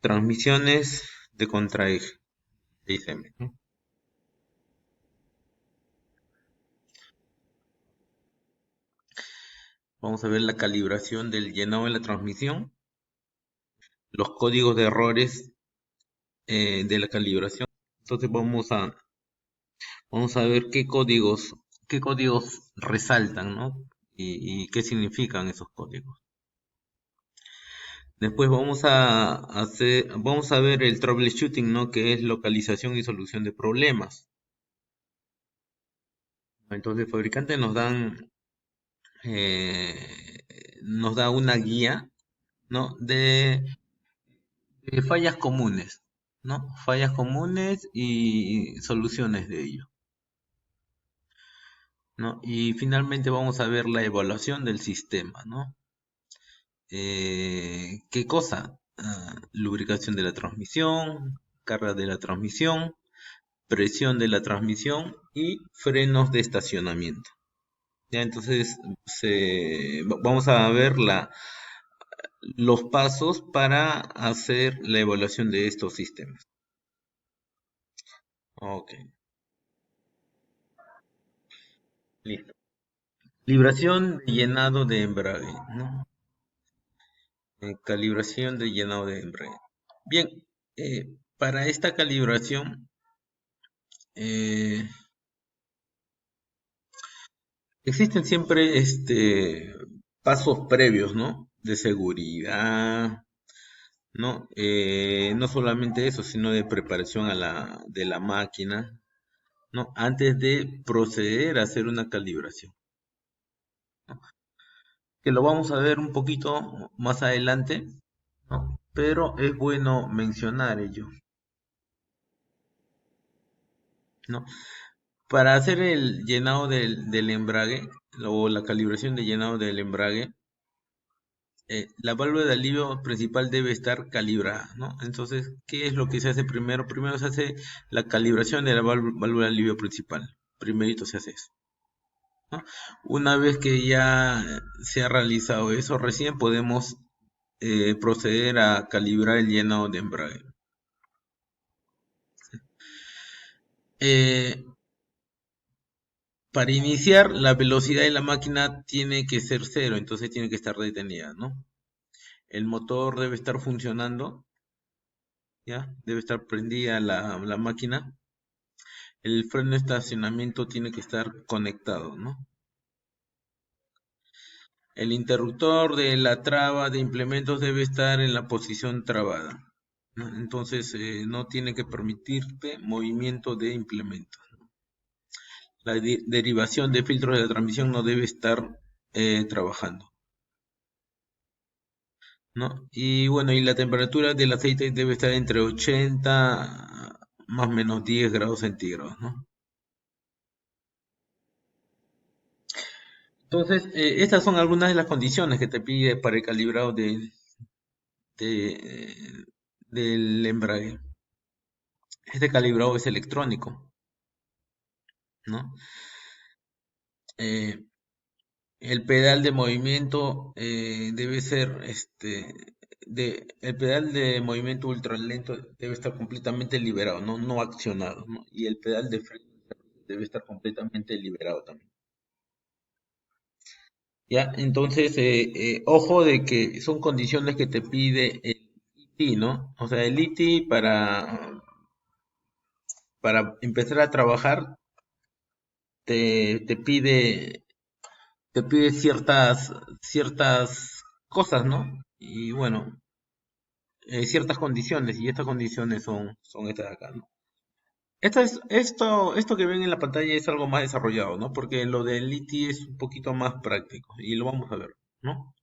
Transmisiones de contraeje, DSM, ¿no? Vamos a ver la calibración del llenado de la transmisión, los códigos de errores de la calibración. Entonces vamos a ver qué códigos resaltan, ¿no? Y qué significan esos códigos. Después vamos a ver el troubleshooting, ¿no? Que es localización y solución de problemas. Entonces, el fabricante nos da una guía, ¿no? De fallas comunes, ¿no? Fallas comunes y soluciones de ello, ¿no? Y finalmente vamos a ver la evaluación del sistema, ¿no? ¿Qué cosa? Lubricación de la transmisión, carga de la transmisión, presión de la transmisión y frenos de estacionamiento. Ya, entonces vamos a ver los pasos para hacer la evaluación de estos sistemas. Ok, listo. Calibración de llenado de embrague, ¿no? Calibración de llenado de embrague. Bien, para esta calibración eh, existen siempre pasos previos, ¿no? De seguridad, ¿no? No solamente eso, sino de preparación de la máquina, ¿no? Antes de proceder a hacer una calibración, ¿no? Que lo vamos a ver un poquito más adelante, ¿no? Pero es bueno mencionar ello, ¿no? Para hacer el llenado del embrague o la calibración de llenado del embrague, la válvula de alivio principal debe estar calibrada, ¿no? Entonces, ¿qué es lo que se hace primero? Primero se hace la calibración de la válvula de alivio principal. Primerito se hace eso, ¿no? Una vez que ya se ha realizado eso, recién podemos proceder a calibrar el llenado de embrague. Eh, para iniciar, la velocidad de la máquina tiene que ser cero, entonces tiene que estar detenida, ¿no? El motor debe estar funcionando, ¿ya? Debe estar prendida la máquina. El freno de estacionamiento tiene que estar conectado, ¿no? El interruptor de la traba de implementos debe estar en la posición trabada, ¿no? Entonces no tiene que permitirte movimiento de implementos. La derivación de filtros de la transmisión no debe estar trabajando, ¿no? Y bueno, y la temperatura del aceite debe estar entre 80 más o menos 10 grados centígrados, ¿no? Entonces, estas son algunas de las condiciones que te pide para el calibrado de- del embrague. Este calibrado es electrónico, ¿no? Eh, el pedal de movimiento debe ser el pedal de movimiento ultralento debe estar completamente liberado, no accionado, ¿no? Y el pedal de freno debe estar completamente liberado también. Ya, entonces, ojo de que son condiciones que te pide el ITI, ¿no? O sea, el ITI para empezar a trabajar te te pide ciertas cosas, ¿no? Y bueno, ciertas condiciones, y estas condiciones son estas de acá, ¿no? Esto que ven en la pantalla es algo más desarrollado, ¿no? Porque lo del ITI es un poquito más práctico, y lo vamos a ver, ¿no?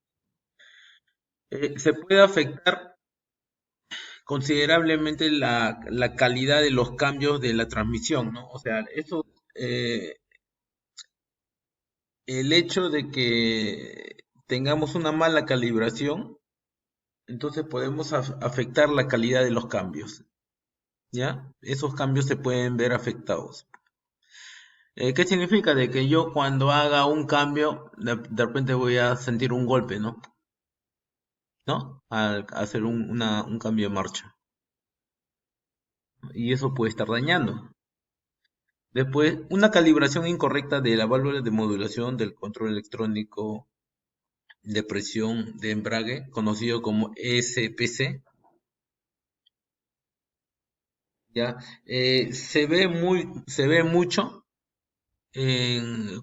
Se puede afectar considerablemente la calidad de los cambios de la transmisión, ¿no? O sea, eh, el hecho de que tengamos una mala calibración, entonces podemos afectar la calidad de los cambios, ¿ya? Esos cambios se pueden ver afectados. ¿Qué significa? De que yo cuando haga un cambio, de repente voy a sentir un golpe, ¿no? ¿no? Al hacer un cambio de marcha. Y eso puede estar dañando. Después, una calibración incorrecta de la válvula de modulación del control electrónico de presión de embrague, conocido como SPC, ya se ve mucho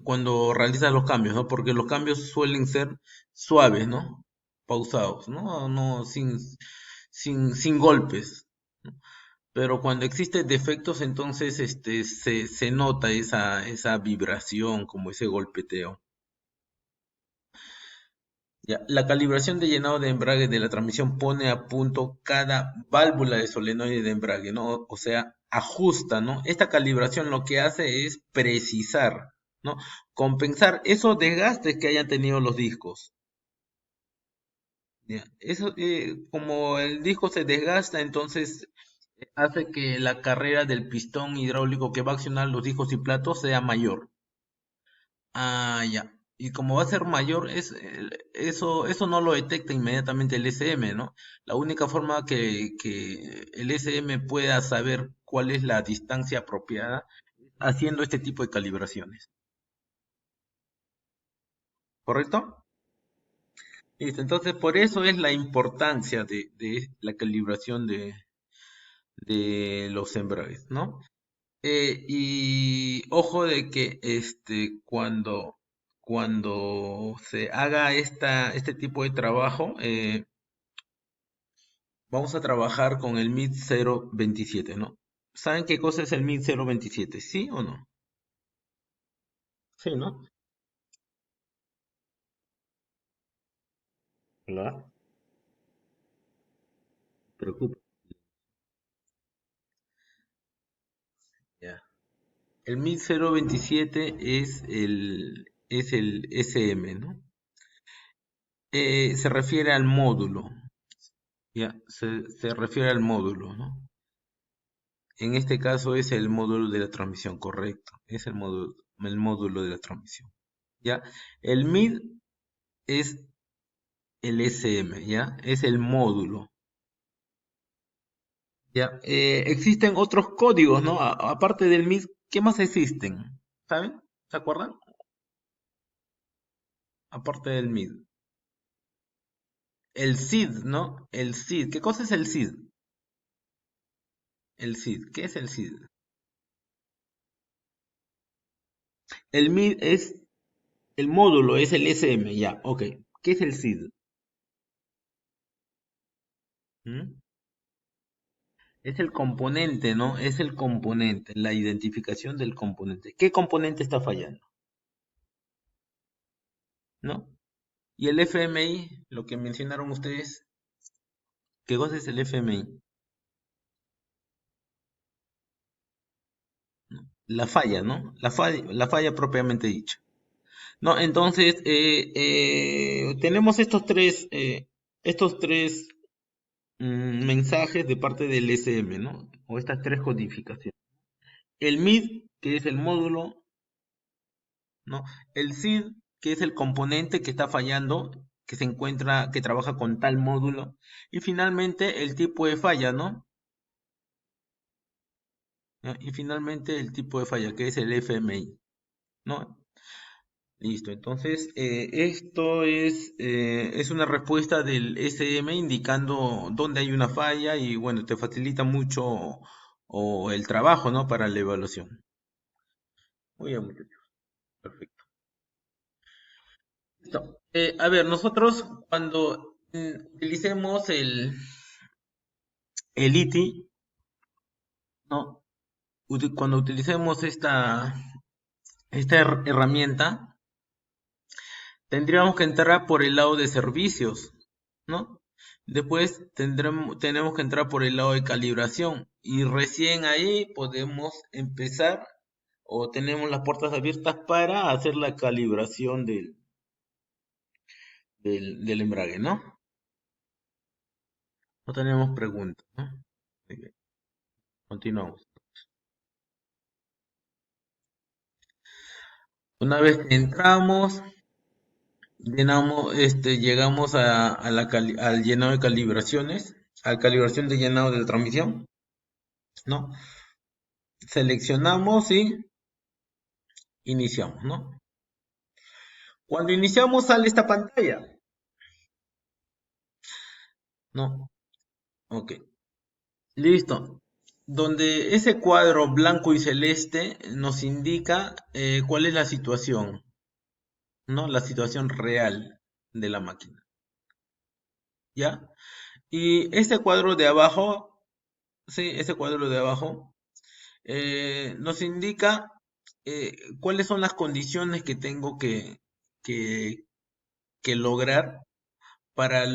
cuando realizas los cambios, ¿no? Porque los cambios suelen ser suaves, ¿no? Pausados, ¿no? No, sin golpes. Pero cuando existen defectos, entonces se nota esa vibración, como ese golpeteo. Ya, la calibración de llenado de embrague de la transmisión pone a punto cada válvula de solenoide de embrague, ¿no? O sea, ajusta, ¿no? Esta calibración lo que hace es precisar, ¿no? Compensar esos desgastes que hayan tenido los discos. ¿Ya? Eso, como el disco se desgasta, entonces hace que la carrera del pistón hidráulico que va a accionar los discos y platos sea mayor. Ah, ya. Y como va a ser mayor, eso no lo detecta inmediatamente el SM, ¿no? La única forma que el SM pueda saber cuál es la distancia apropiada haciendo este tipo de calibraciones. ¿Correcto? Listo. Entonces, por eso es la importancia de la calibración de los embragues, ¿no? Y ojo de que cuando se haga este tipo de trabajo, vamos a trabajar con el MID 027, ¿no? ¿Saben qué cosa es el MID 027? ¿Sí o no? Sí, ¿no? Claro. Preocupa. Ya. El MID 027 es el SM, ¿no? Se refiere al módulo, ¿ya? Se refiere al módulo, ¿no? En este caso es el módulo de la transmisión, correcto. Es el módulo de la transmisión. ¿Ya? El MID es el SM, ¿ya? Es el módulo. ¿Ya? Existen otros códigos, ¿no? Aparte del MID, ¿qué más existen? ¿Saben? ¿Se acuerdan? Aparte del MID. El SID, ¿no? El SID. ¿Qué cosa es el SID? El SID. ¿Qué es el SID? El MID es el módulo, es el SM, ya, ok. ¿Qué es el SID? ¿Mm? Es el componente, ¿no? Es el componente, la identificación del componente. ¿Qué componente está fallando? ¿No? Y el FMI, lo que mencionaron ustedes, ¿qué cosa es el FMI? La falla, ¿no? La falla propiamente dicha. ¿No? Entonces, tenemos estos tres mensajes de parte del SM, ¿no? O estas tres codificaciones. El MID, que es el módulo, ¿no? El SID, que es el componente que está fallando, que se encuentra, que trabaja con tal módulo. Y finalmente el tipo de falla, ¿no? ¿Ya? Y finalmente el tipo de falla, que es el FMI, ¿no? Listo, entonces esto es una respuesta del SM indicando dónde hay una falla y bueno, te facilita mucho o el trabajo, ¿no? Para la evaluación. Muy bien, muchachos, perfecto. Listo. A ver, nosotros cuando utilicemos el ITI, ¿no? Cuando utilicemos esta herramienta, tendríamos que entrar por el lado de servicios, ¿no? Después tenemos que entrar por el lado de calibración y recién ahí podemos empezar o tenemos las puertas abiertas para hacer la calibración del embrague, ¿no? No tenemos preguntas, ¿no? Muy bien, continuamos. Una vez que entramos, llegamos al llenado de calibraciones, a calibración de llenado de transmisión, ¿no? Seleccionamos y iniciamos, ¿no? Cuando iniciamos sale esta pantalla, ¿no? Ok, listo. Donde ese cuadro blanco y celeste nos indica cuál es la situación, ¿no? La situación real de la máquina, ¿ya? Y este cuadro de abajo, sí, este cuadro de abajo nos indica cuáles son las condiciones que tengo que, que lograr, para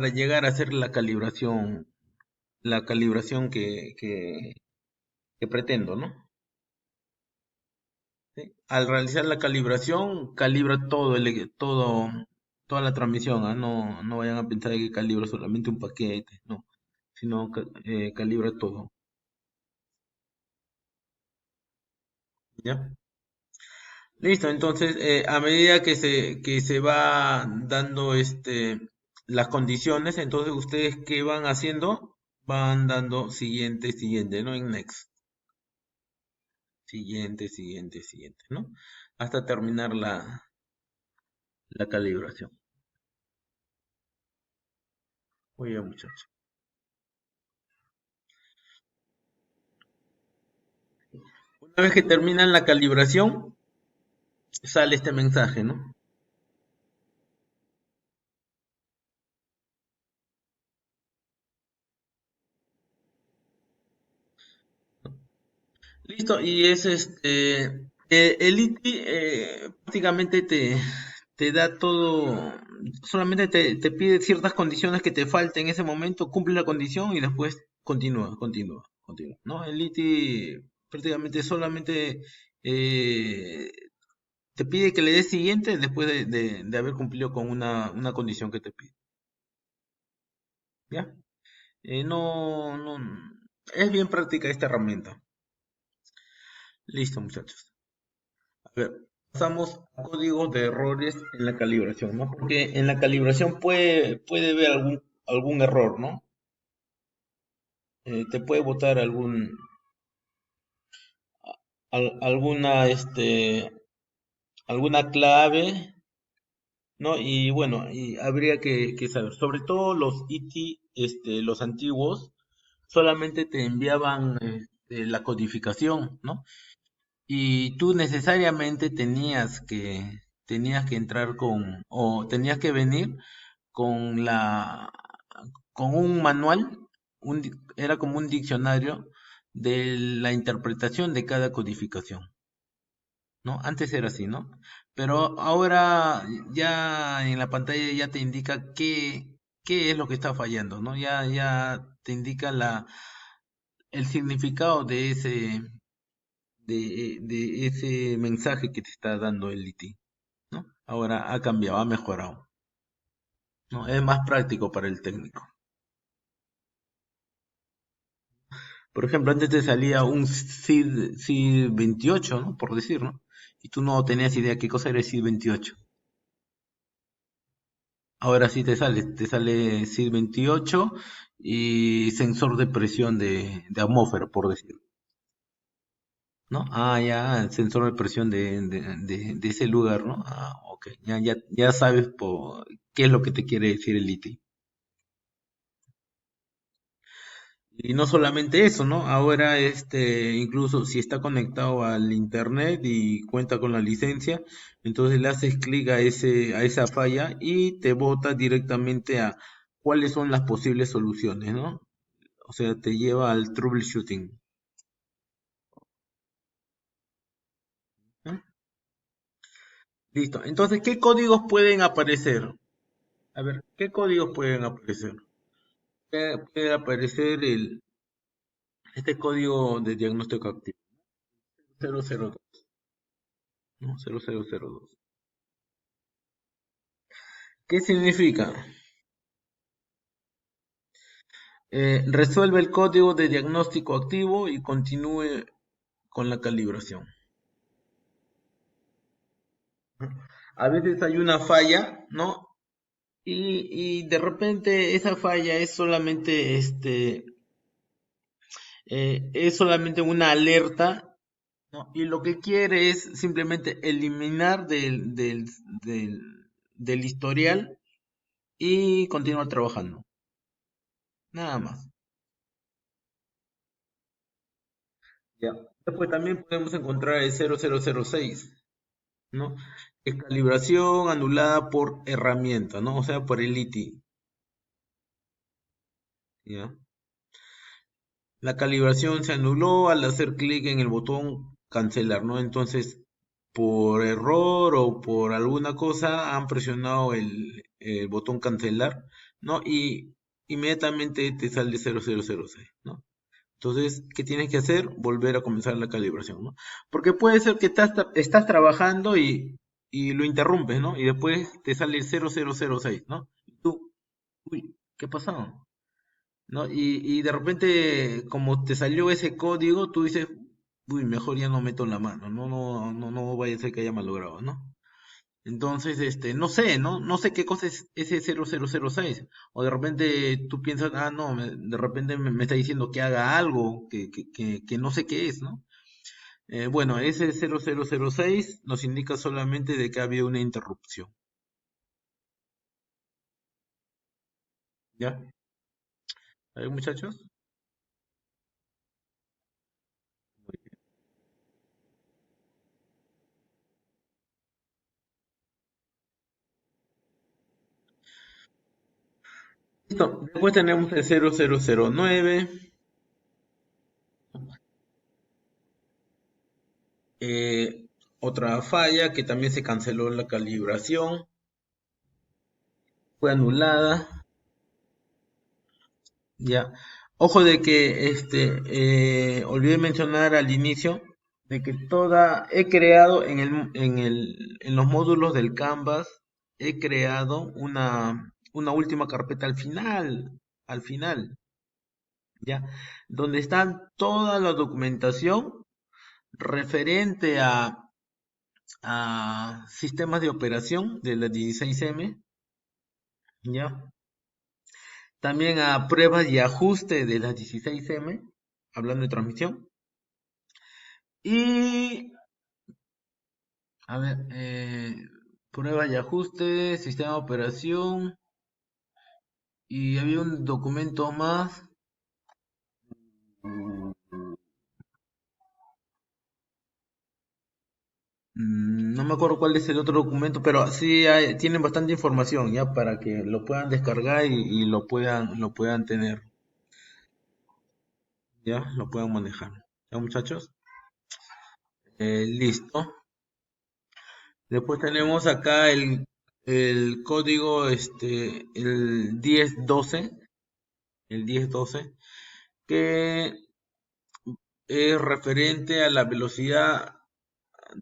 llegar a hacer la calibración que pretendo, ¿no? ¿Sí? Al realizar la calibración, calibra toda la transmisión, ¿ah? No vayan a pensar que calibra solamente un paquete, no, sino calibra todo, ¿ya? Listo, entonces, a medida que se va dando las condiciones, entonces ustedes qué van haciendo, van dando siguiente, ¿no? En next, siguiente, ¿no? Hasta terminar la calibración. Muy bien, muchachos. Una vez que terminan la calibración, sale este mensaje, ¿no? Listo, y es el ITI prácticamente te da todo, solamente te pide ciertas condiciones que te falten en ese momento, cumple la condición y después continúa, ¿no? El ITI prácticamente solamente eh, te pide que le des siguiente después de haber cumplido con una condición que te pide, ¿ya? No, es bien práctica esta herramienta. Listo, muchachos. A ver, pasamos a códigos de errores en la calibración, ¿no? Porque en la calibración puede haber algún error, ¿no? Te puede botar alguna clave, ¿no? Y bueno, y habría que saber, sobre todo los IT, los antiguos, solamente te enviaban la codificación, ¿no? Y tú necesariamente tenías que entrar o tenías que venir con con un manual, era como un diccionario de la interpretación de cada codificación, ¿no? Antes era así, ¿no? Pero ahora ya en la pantalla ya te indica qué es lo que está fallando, ¿no? Ya te indica el significado de ese mensaje que te está dando el IT, ¿no? Ahora ha cambiado, ha mejorado, ¿no? Es más práctico para el técnico. Por ejemplo, antes te salía un SID 28, ¿no? Por decir, ¿no? Y tú no tenías idea qué cosa era el SID 28. Ahora sí te sale SID 28 y sensor de presión de atmósfera, por decir, ¿no? Ah, ya, el sensor de presión de ese lugar, ¿no? Ah, ok, ya sabes qué es lo que te quiere decir el ITI. Y no solamente eso, ¿no? Ahora, incluso si está conectado al internet y cuenta con la licencia, entonces le haces clic a esa falla y te bota directamente a cuáles son las posibles soluciones, ¿no? O sea, te lleva al troubleshooting, ¿no? Listo. Entonces, ¿qué códigos pueden aparecer? A ver, ¿qué códigos pueden aparecer? Puede aparecer este código de diagnóstico activo, 002, ¿no? 0002. ¿Qué significa? Resuelve el código de diagnóstico activo y continúe con la calibración. a veces hay una falla, ¿no? Y de repente esa falla es solamente una alerta, ¿no? Y lo que quiere es simplemente eliminar del, del historial y continuar trabajando. Nada más. Ya. Después también podemos encontrar el 0006, ¿no? Es calibración anulada por herramienta, ¿no? O sea, por el ITI, ¿ya? La calibración se anuló al hacer clic en el botón cancelar, ¿no? Entonces, por error o por alguna cosa han presionado el botón cancelar, ¿no? Y inmediatamente te sale 0006, ¿no? Entonces, ¿qué tienes que hacer? Volver a comenzar la calibración, ¿no? Porque puede ser que estás trabajando y lo interrumpes, ¿no? Y después te sale el 0006, ¿no? Y tú, uy, ¿qué pasó? ¿No? Y de repente, como te salió ese código, tú dices, uy, mejor ya no meto la mano, no vaya a ser que haya malogrado, ¿no? Entonces, no sé, ¿no? No sé qué cosa es ese 0006. O de repente tú piensas, ah, no, de repente me está diciendo que haga algo que no sé qué es, ¿no? Bueno, ese 0006 nos indica solamente de que ha habido una interrupción. ¿Ya? ¿A ver, muchachos? Listo. Después tenemos el 0009. Otra falla que también se canceló la calibración, fue anulada. Ya. Ojo de que olvidé mencionar al inicio de que he creado en los módulos del Canvas, he creado una última carpeta al final, ya, donde está toda la documentación referente a sistemas de operación de la 16M, ya, también a pruebas y ajuste de las 16M, hablando de transmisión. Y, a ver, pruebas y ajuste, sistema de operación. Y había un documento más. No me acuerdo cuál es el otro documento, pero sí tienen bastante información ya para que lo puedan descargar y lo puedan tener, ya, lo puedan manejar. ¿Ya, muchachos? Listo. Después tenemos acá el código, el 1012, que es referente a la velocidad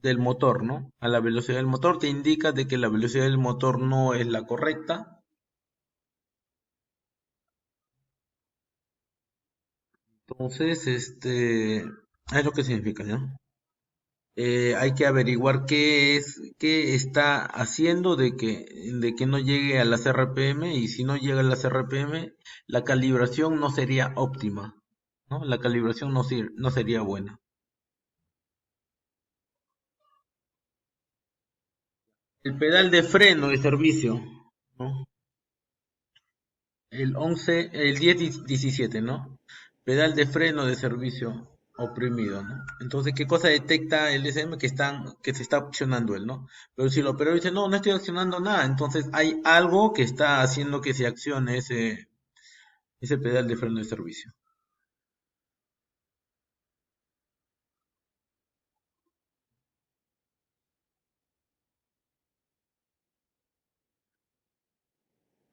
del motor, ¿no? A la velocidad del motor te indica de que la velocidad del motor no es la correcta. Entonces, es lo que significa, ¿no? Hay que averiguar qué está haciendo de que no llegue a las RPM, y si no llega a las RPM, la calibración no sería óptima, ¿no? La calibración no sería buena. El pedal de freno de servicio, ¿no? El 1017, ¿no? Pedal de freno de servicio oprimido, ¿no? Entonces, ¿qué cosa detecta el SM? Que se está accionando él, ¿no? Pero si el operador dice, no, no estoy accionando nada, entonces hay algo que está haciendo que se accione ese pedal de freno de servicio.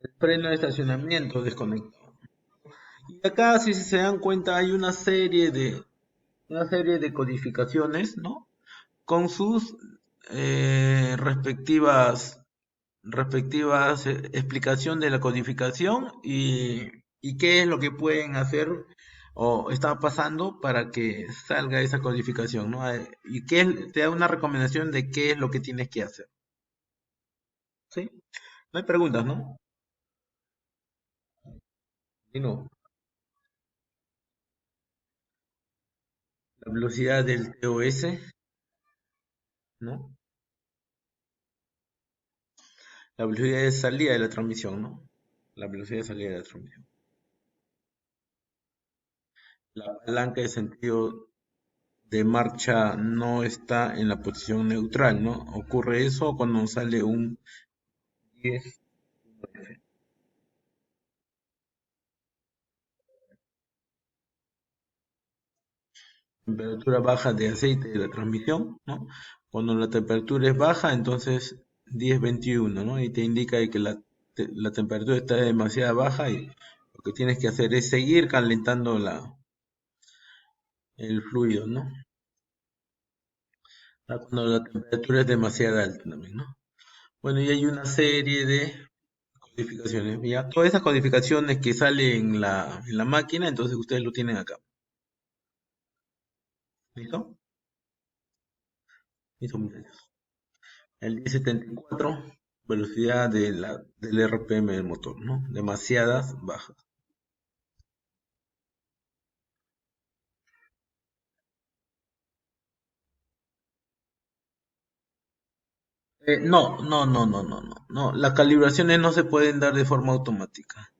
El freno de estacionamiento desconectado. Y acá, si se dan cuenta, hay una serie de codificaciones, ¿no? Con sus respectivas explicación de la codificación y qué es lo que pueden hacer o está pasando para que salga esa codificación, ¿no? Y te da una recomendación de qué es lo que tienes que hacer. Sí, no hay preguntas, ¿no? Y no, la velocidad del TOS, ¿no? La velocidad de salida de la transmisión, ¿no? La velocidad de salida de la transmisión. La palanca de sentido de marcha no está en la posición neutral, ¿no? Ocurre eso cuando sale un 10. Temperatura baja de aceite de la transmisión, ¿no? Cuando la temperatura es baja, entonces 10-21, ¿no? Y te indica de que la temperatura está demasiado baja y lo que tienes que hacer es seguir calentando el fluido, ¿no? Cuando la temperatura es demasiado alta también, ¿no? Bueno, y hay una serie de codificaciones, ¿ya? Todas esas codificaciones que salen en la máquina, entonces ustedes lo tienen acá. ¿Listo? Listo, muchachos. El 1074, velocidad del RPM del motor, ¿no? Demasiadas bajas. No, no, no, no, no, no, no. Las calibraciones no se pueden dar de forma automática.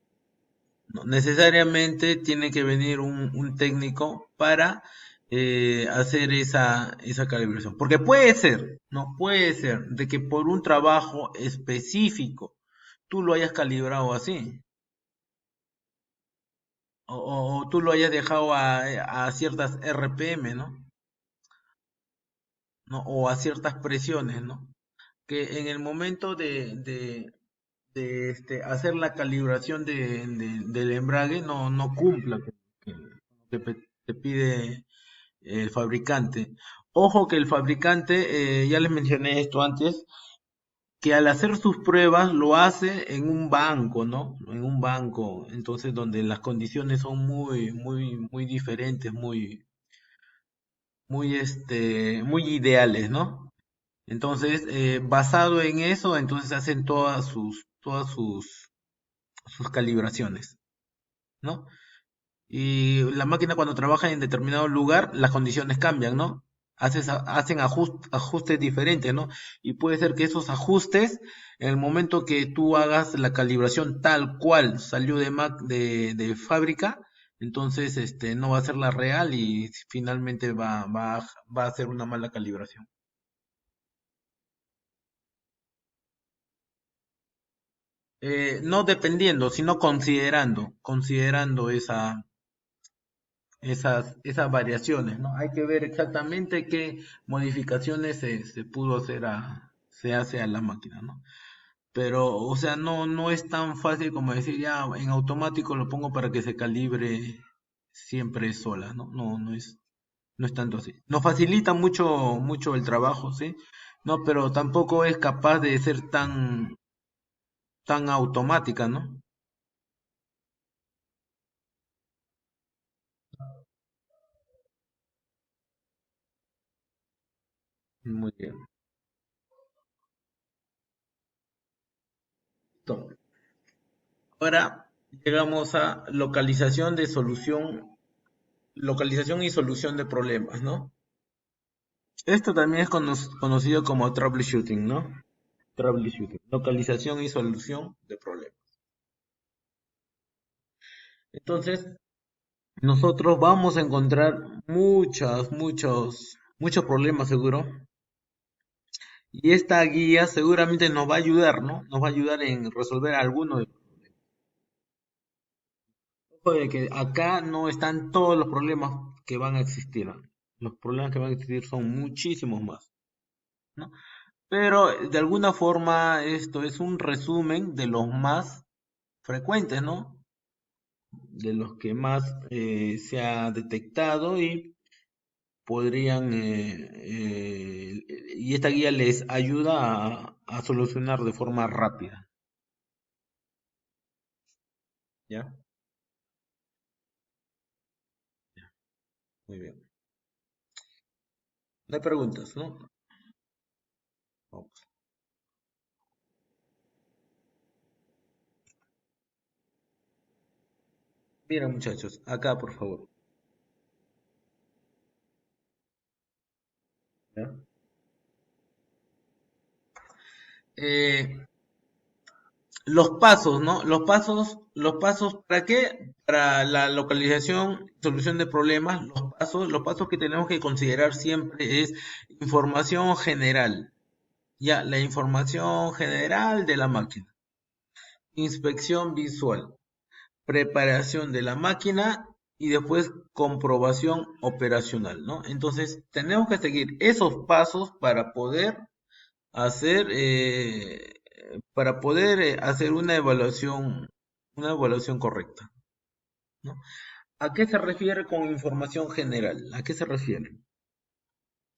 No, necesariamente tiene que venir un técnico para hacer esa calibración. Porque puede ser, no puede ser, de que por un trabajo específico tú lo hayas calibrado así. O tú lo hayas dejado a ciertas RPM, ¿no? ¿No? O a ciertas presiones, ¿no? Que en el momento de hacer la calibración del embrague no cumpla que te pide el fabricante. Ojo que el fabricante, ya les mencioné esto antes, que al hacer sus pruebas lo hace en un banco, ¿no? En un banco, entonces donde las condiciones son muy, muy, muy diferentes, muy ideales, ¿no? Entonces, basado en eso, entonces hacen todas sus calibraciones, ¿no? Y la máquina cuando trabaja en determinado lugar, las condiciones cambian, ¿no? Hacen ajustes diferentes, ¿no? Y puede ser que esos ajustes, en el momento que tú hagas la calibración tal cual salió de fábrica, entonces no va a ser la real y finalmente va a ser una mala calibración. No dependiendo, sino considerando esas variaciones, ¿no? Hay que ver exactamente qué modificaciones se pudo se hace a la máquina, ¿no? Pero, o sea, no es tan fácil como decir, ya en automático lo pongo para que se calibre siempre sola, ¿no? No es tanto así. Nos facilita mucho el trabajo, ¿sí? No, pero tampoco es capaz de ser tan automática, ¿no? Muy bien. Listo. Ahora llegamos a localización y solución de problemas, ¿no? Esto también es conocido como troubleshooting, ¿no? Troubleshooting, localización y solución de problemas. Entonces, nosotros vamos a encontrar muchos problemas seguro. Y esta guía seguramente nos va a ayudar, ¿no? Nos va a ayudar en resolver algunos de los problemas. Ojo de que acá no están todos los problemas que van a existir, ¿no? Los problemas que van a existir son muchísimos más, ¿no? Pero de alguna forma esto es un resumen de los más frecuentes, ¿no? De los que más se ha detectado y podrían, y esta guía les ayuda a solucionar de forma rápida, ¿ya? Muy bien. No hay preguntas, ¿no? Vamos. Mira, muchachos, acá por favor. ¿Ya? Eh, los pasos, ¿no? Los pasos, ¿para qué? Para la localización, solución de problemas, los pasos que tenemos que considerar siempre es información general. Ya, la información general de la máquina. Inspección visual. Preparación de la máquina y después comprobación operacional, ¿no? Entonces, tenemos que seguir esos pasos hacer, eh, para poder hacer una evaluación correcta, ¿no? ¿A qué se refiere con información general? ¿A qué se refiere?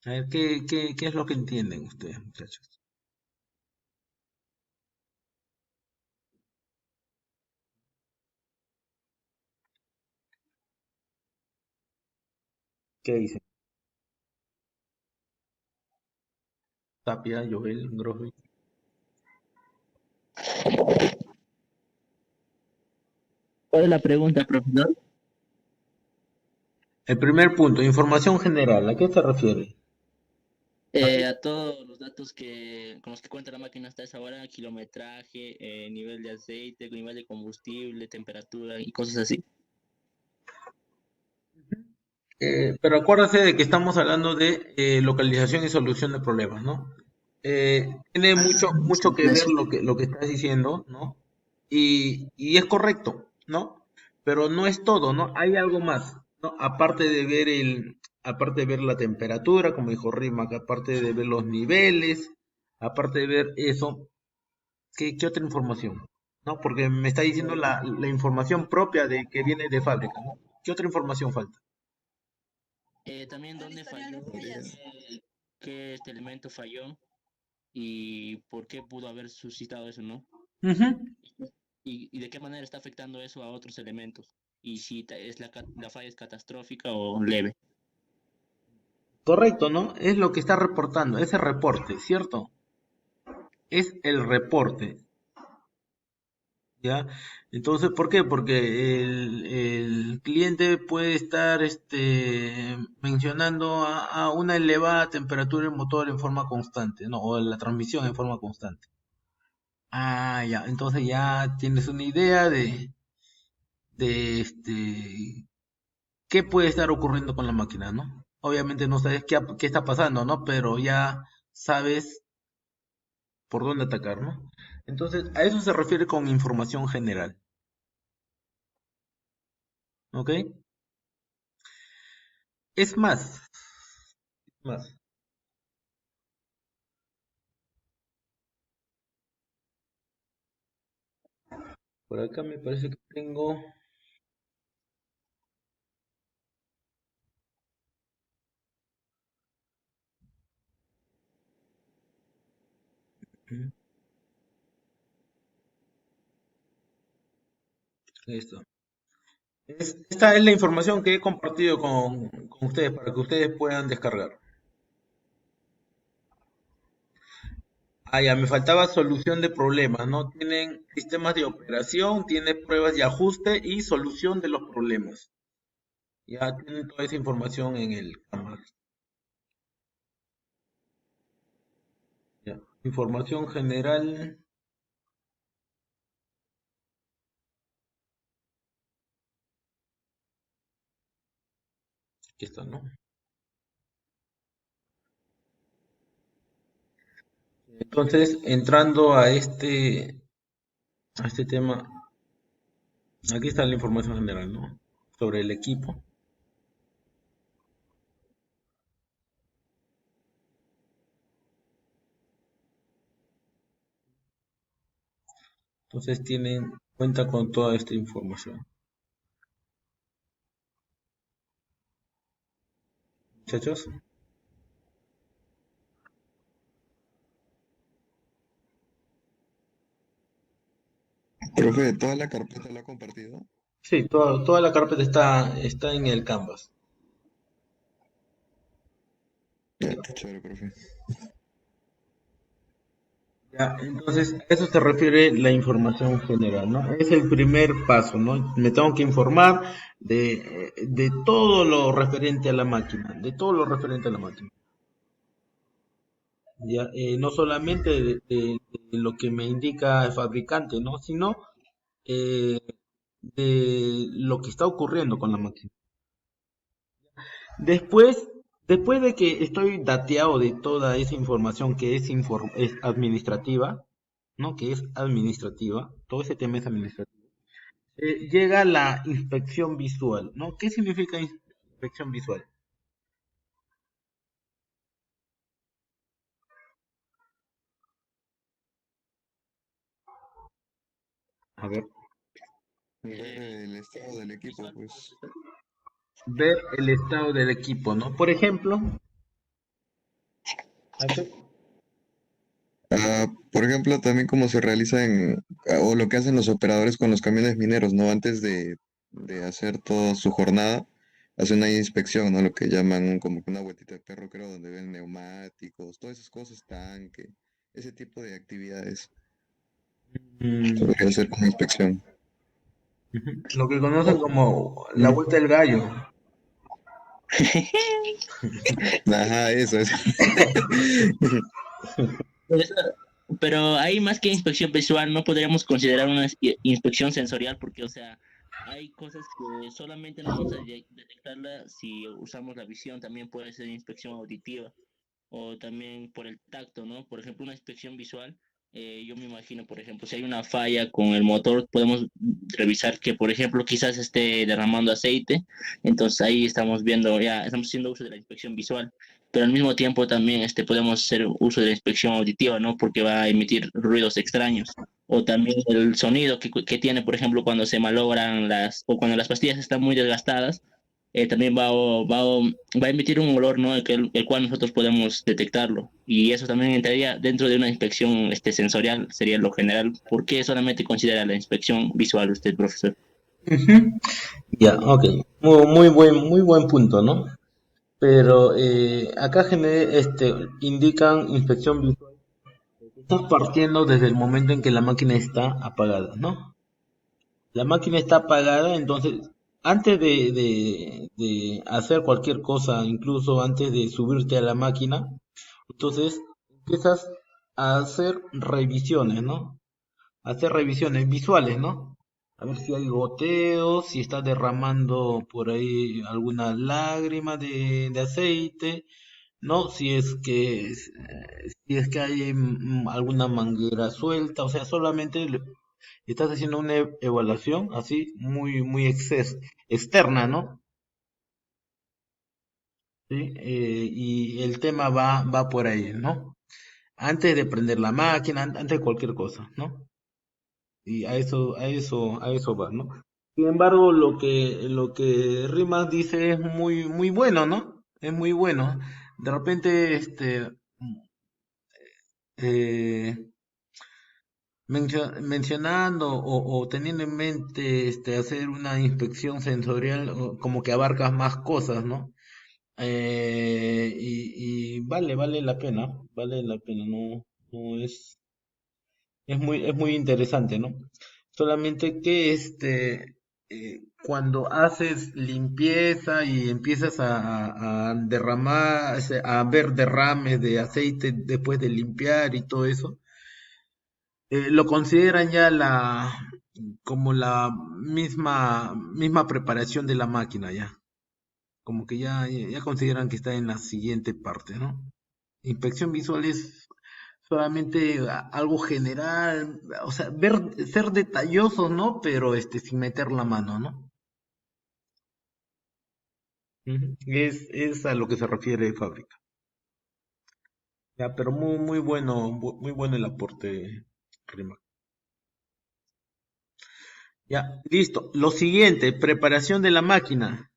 A ver, ¿qué es lo que entienden ustedes, muchachos? ¿Qué dicen? Tapia, Joel, Grosby. ¿Cuál es la pregunta, profesor? El primer punto, información general, ¿a qué se refiere? A todos los datos con los que cuenta la máquina hasta esa hora, kilometraje, nivel de aceite, nivel de combustible, temperatura y cosas así. Pero acuérdate de que estamos hablando de localización y solución de problemas, ¿no? Tiene mucho Sí, que ver lo que estás diciendo, ¿no? Y es correcto, ¿no? Pero no es todo, ¿no? Hay algo más, ¿no? Aparte de ver la temperatura, como dijo Rimac, aparte de ver los niveles, aparte de ver eso, ¿qué otra información? ¿No? Porque me está diciendo la información propia de que viene de fábrica, ¿no? ¿Qué otra información falta? También dónde falló, qué este elemento falló y por qué pudo haber suscitado eso, ¿no? Ujú. Y de qué manera está afectando eso a otros elementos. Y si la falla es catastrófica o leve. Correcto, ¿no? Es lo que está reportando, ese reporte, ¿cierto? Es el reporte, ¿ya? Entonces, ¿por qué? Porque el cliente puede estar mencionando a una elevada temperatura del motor en forma constante, ¿no? O la transmisión en forma constante. Ah, ya, entonces ya tienes una idea de qué puede estar ocurriendo con la máquina, ¿no? Obviamente no sabes qué está pasando, ¿no? Pero ya sabes por dónde atacar, ¿no? Entonces, a eso se refiere con información general, ¿ok? Es más, por acá me parece que tengo, mm, listo. Esta es la información que he compartido con ustedes para que ustedes puedan descargar. Ah, ya, me faltaba solución de problemas, ¿no? Tienen sistemas de operación, tiene pruebas de ajuste y solución de los problemas. Ya tienen toda esa información en el Canvas. Ya. Información general, aquí está, ¿no? Entonces, entrando a este tema, aquí está la información general, ¿no? Sobre el equipo. Entonces cuenta con toda esta información. Muchachos, Profe, ¿toda la carpeta la ha compartido? sí, toda la carpeta está en el Canvas. Ya, chévere, profe. Ya, entonces, a eso se refiere la información general, ¿no? Es el primer paso, ¿no? Me tengo que informar de todo lo referente a la máquina, de todo lo referente a la máquina. Ya, no solamente de lo que me indica el fabricante, ¿no? Sino eh, de lo que está ocurriendo con la máquina. Después, después de que estoy dateado de toda esa información que es administrativa, ¿no? Que es administrativa, todo ese tema es administrativo. Llega la inspección visual, ¿no? ¿Qué significa inspección visual? A ver, Ver el estado del equipo, Visual, pues. ver el estado del equipo, ¿no? Por ejemplo, a ver, Por ejemplo, también cómo se realiza o lo que hacen los operadores con los camiones mineros, ¿no? Antes de hacer toda su jornada, hacen una inspección, ¿no? Lo que llaman como que una vueltita de perro, creo, donde ven neumáticos, todas esas cosas, tanque, ese tipo de actividades. Se mm, podría hacer como inspección. ujú, lo que conocen como la Mm. vuelta del gallo. Ajá, eso. Pero pero ahí más que inspección visual, no podríamos considerar una inspección sensorial porque, o sea, hay cosas que solamente no vamos a detectarlas si usamos la visión, también puede ser inspección auditiva o también por el tacto, ¿no? Por ejemplo, una inspección visual, yo me imagino, por ejemplo, si hay una falla con el motor, podemos revisar que, por ejemplo, quizás esté derramando aceite, entonces ahí estamos viendo, ya estamos haciendo uso de la inspección visual, pero al mismo tiempo también podemos hacer uso de la inspección auditiva, ¿no? Porque va a emitir ruidos extraños. O también el sonido que tiene, por ejemplo, cuando se malogran o cuando las pastillas están muy desgastadas, también va a emitir un olor, ¿no? El cual nosotros podemos detectarlo. Y eso también entraría dentro de una inspección sensorial, sería lo general. ¿Por qué solamente considera la inspección visual usted, profesor? Ujú, ya, ok. Muy buen punto, ¿no? Pero acá indican inspección visual. Estás partiendo desde el momento en que la máquina está apagada, ¿no? La máquina está apagada, entonces antes de hacer cualquier cosa, incluso antes de subirte a la máquina, entonces empiezas a hacer revisiones, ¿no? A hacer revisiones visuales, ¿no? A ver si hay goteos, si está derramando por ahí alguna lágrima de aceite, ¿no? Si es que hay alguna manguera suelta, o sea, solamente estás haciendo una evaluación así muy externa, ¿no? ¿Sí? Y el tema va por ahí, ¿no? Antes de prender la máquina, antes de cualquier cosa, ¿no? Y a eso va, ¿no? Sin embargo, lo que Rimas dice es muy bueno, ¿no? Es muy bueno. De repente, eh, mencionando o teniendo en mente hacer una inspección sensorial, como que abarcas más cosas, ¿no? Y vale la pena, no, no es muy interesante, ¿no? Solamente que cuando haces limpieza y empiezas a derramar, a ver derrames de aceite después de limpiar y todo eso, lo consideran ya como la misma preparación de la máquina ya. Como que ya consideran que está en la siguiente parte, ¿no? Inspección visual es solamente algo general, o sea, ser detallosos, ¿no? Pero sin meter la mano, ¿no? Ujú. Es a lo que se refiere fábrica. Ya, pero muy bueno el aporte, Rima. Ya, listo. Lo siguiente, preparación de la máquina.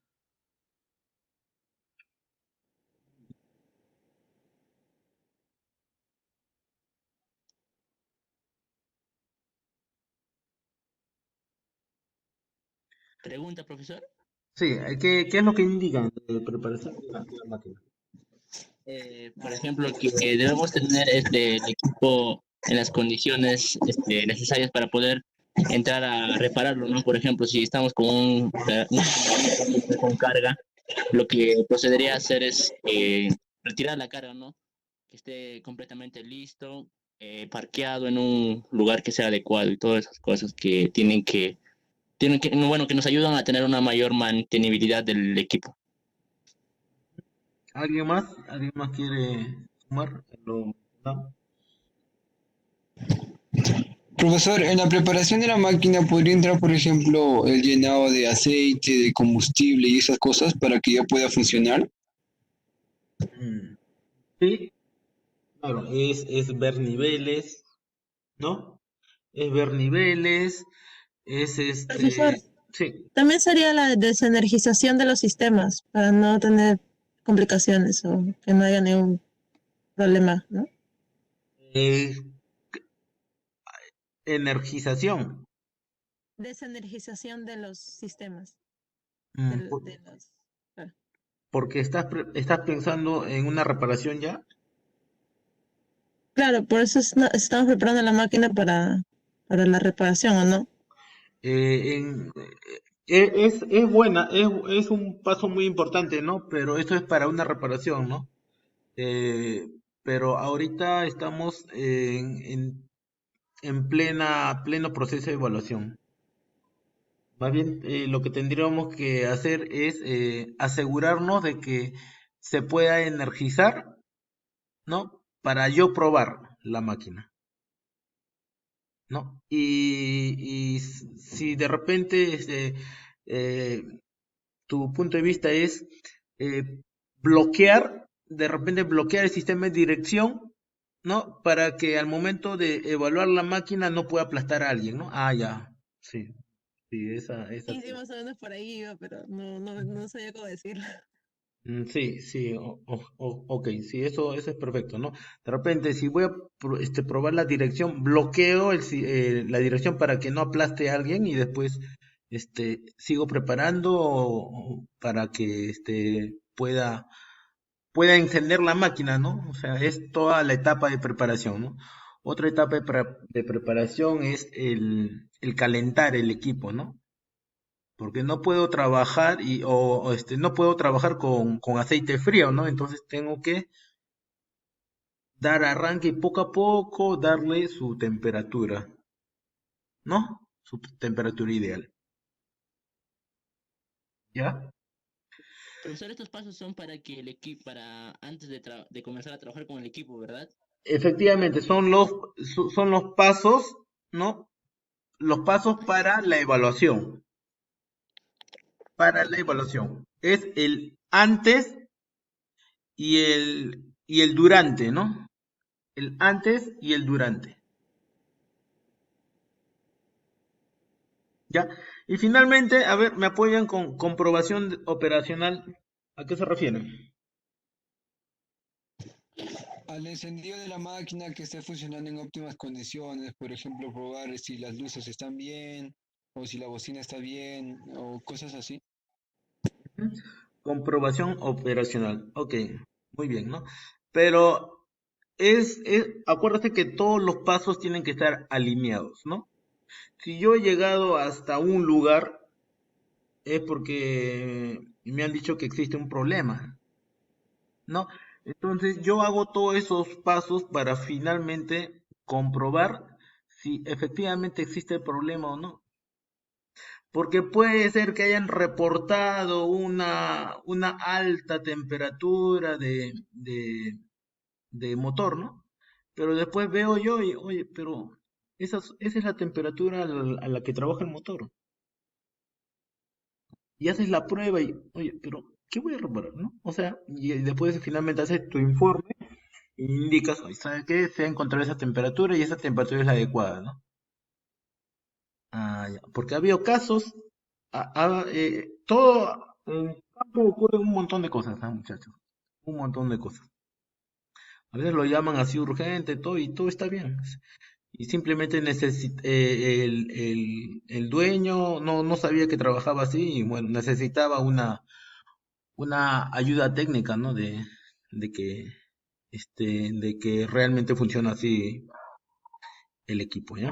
Pregunta, profesor. Sí, ¿qué es lo que indican de preparación de la máquina? Por ejemplo, que debemos tener el equipo. en las condiciones necesarias para poder entrar a repararlo, ¿no? Por ejemplo, si estamos con con carga, lo que procedería a hacer es retirar la carga, ¿no? Que esté completamente listo, parqueado en un lugar que sea adecuado y todas esas cosas que bueno, que nos ayudan a tener una mayor mantenibilidad del equipo. ¿Alguien más? ¿Alguien más quiere sumar? No. Profesor, en la preparación de la máquina podría entrar, por ejemplo, el llenado de aceite, de combustible y esas cosas para que ya pueda funcionar. Mm, sí, claro, es ver niveles, ¿no? Es ver niveles, es Profesor, sí, también sería la desenergización de los sistemas para no tener complicaciones o que no haya ningún problema, ¿no? eh, energización. Desenergización de los sistemas, Mm, de los... claro. porque estás pensando en una reparación ya. Claro, por eso estamos preparando la máquina para la reparación, ¿o no? Es buena, es un paso muy importante, ¿no? Pero esto es para una reparación, ¿no? Pero ahorita estamos en pleno proceso de evaluación. Más bien, lo que tendríamos que hacer es asegurarnos de que se pueda energizar, ¿no? Para yo probar la máquina, ¿no? Si de repente eh, tu punto de vista es de repente bloquear el sistema de dirección, ¿no? Para que al momento de evaluar la máquina no pueda aplastar a alguien, ¿no? Ah, ya, sí, sí, esa Sí, sí, sí. más o menos por ahí iba, pero no sabía cómo decirlo. Sí, sí, ok, sí, eso es perfecto, ¿no? De repente, si voy a probar la dirección, bloqueo la dirección para que no aplaste a alguien y después sigo preparando para que pueda encender la máquina, ¿no? O sea, es toda la etapa de preparación, ¿no? Otra etapa de preparación es el calentar el equipo, ¿no? Porque no puedo trabajar no puedo trabajar con aceite frío, ¿no? Entonces tengo que dar arranque y poco a poco darle su temperatura, ¿no? Su temperatura ideal, ¿ya? Profesor, estos pasos son para que el equipo, para antes de comenzar a trabajar con el equipo, ¿verdad? Efectivamente, son los pasos, ¿no? Los pasos para la evaluación. Para la evaluación. Es el antes y el durante, ¿no? El antes y el durante. ¿Ya? Y finalmente, a ver, me apoyan con comprobación operacional. ¿A qué se refieren? Al encendido de la máquina que esté funcionando en óptimas condiciones, por ejemplo, probar si las luces están bien o si la bocina está bien o cosas así. Ujú. Comprobación operacional. Ok, muy bien, ¿no? Pero acuérdate que todos los pasos tienen que estar alineados, ¿no? Si yo he llegado hasta un lugar, es porque me han dicho que existe un problema, ¿no? Entonces yo hago todos esos pasos para finalmente comprobar si efectivamente existe el problema o no. Porque puede ser que hayan reportado una alta temperatura de motor, ¿no? Pero después veo yo y, oye, pero esa es la temperatura a la que trabaja el motor. Y haces la prueba y, oye, pero ¿qué voy a reparar, no? O sea, y después finalmente haces tu informe y indicas, oye, ¿sabes qué? Se ha encontrado esa temperatura y esa temperatura es la adecuada, ¿no? Ah, ya. Porque ha habido casos, todo en el campo ocurre un montón de cosas, ¿ah, muchachos? Un montón de cosas. A veces lo llaman así urgente, todo, y todo está bien. Y simplemente el dueño no sabía que trabajaba así y bueno, necesitaba una ayuda técnica, ¿no? De que, de que realmente funciona así el equipo, ¿ya?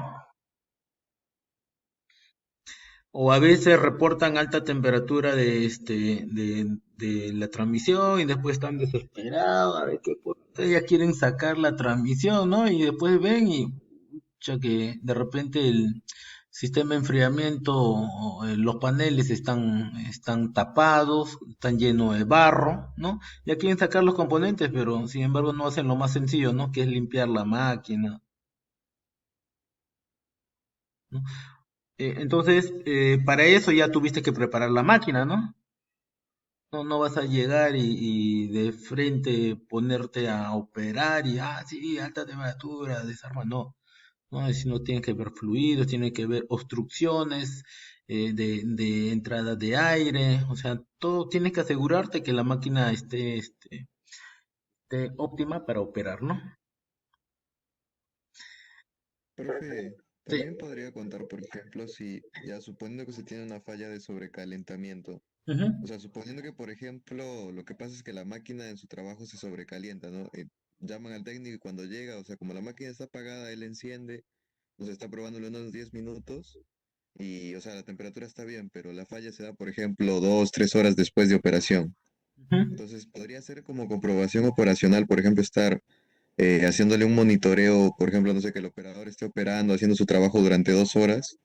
O a veces reportan alta temperatura de la transmisión y después están desesperados, a ver qué puedo hacer, ya quieren sacar la transmisión, ¿no? Y después ven y ya que de repente el sistema de enfriamiento, o, los paneles están tapados, están llenos de barro, ¿no? Ya quieren sacar los componentes, pero sin embargo no hacen lo más sencillo, ¿no? Que es limpiar la máquina, ¿no? Entonces, para eso ya tuviste que preparar la máquina, ¿no? No vas a llegar y de frente ponerte a operar y, sí, alta temperatura, desarma, no. No, sino tiene que ver fluidos, tiene que ver obstrucciones de entrada de aire, o sea, todo tiene que asegurarte que la máquina esté óptima para operar, ¿no? Profe, Sí. también podría contar, por ejemplo, si ya suponiendo que se tiene una falla de sobrecalentamiento, Ujú. o sea, suponiendo que, por ejemplo, lo que pasa es que la máquina en su trabajo se sobrecalienta, ¿no? Llaman al técnico y cuando llega, o sea, como la máquina está apagada, él enciende, o sea, está probándolo unos 10 minutos y, o sea, la temperatura está bien, pero la falla se da, por ejemplo, 2, 3 horas después de operación. Ujú. Entonces, podría ser como comprobación operacional, por ejemplo, estar haciéndole un monitoreo, por ejemplo, no sé, que el operador esté operando, haciendo su trabajo durante 2 horas.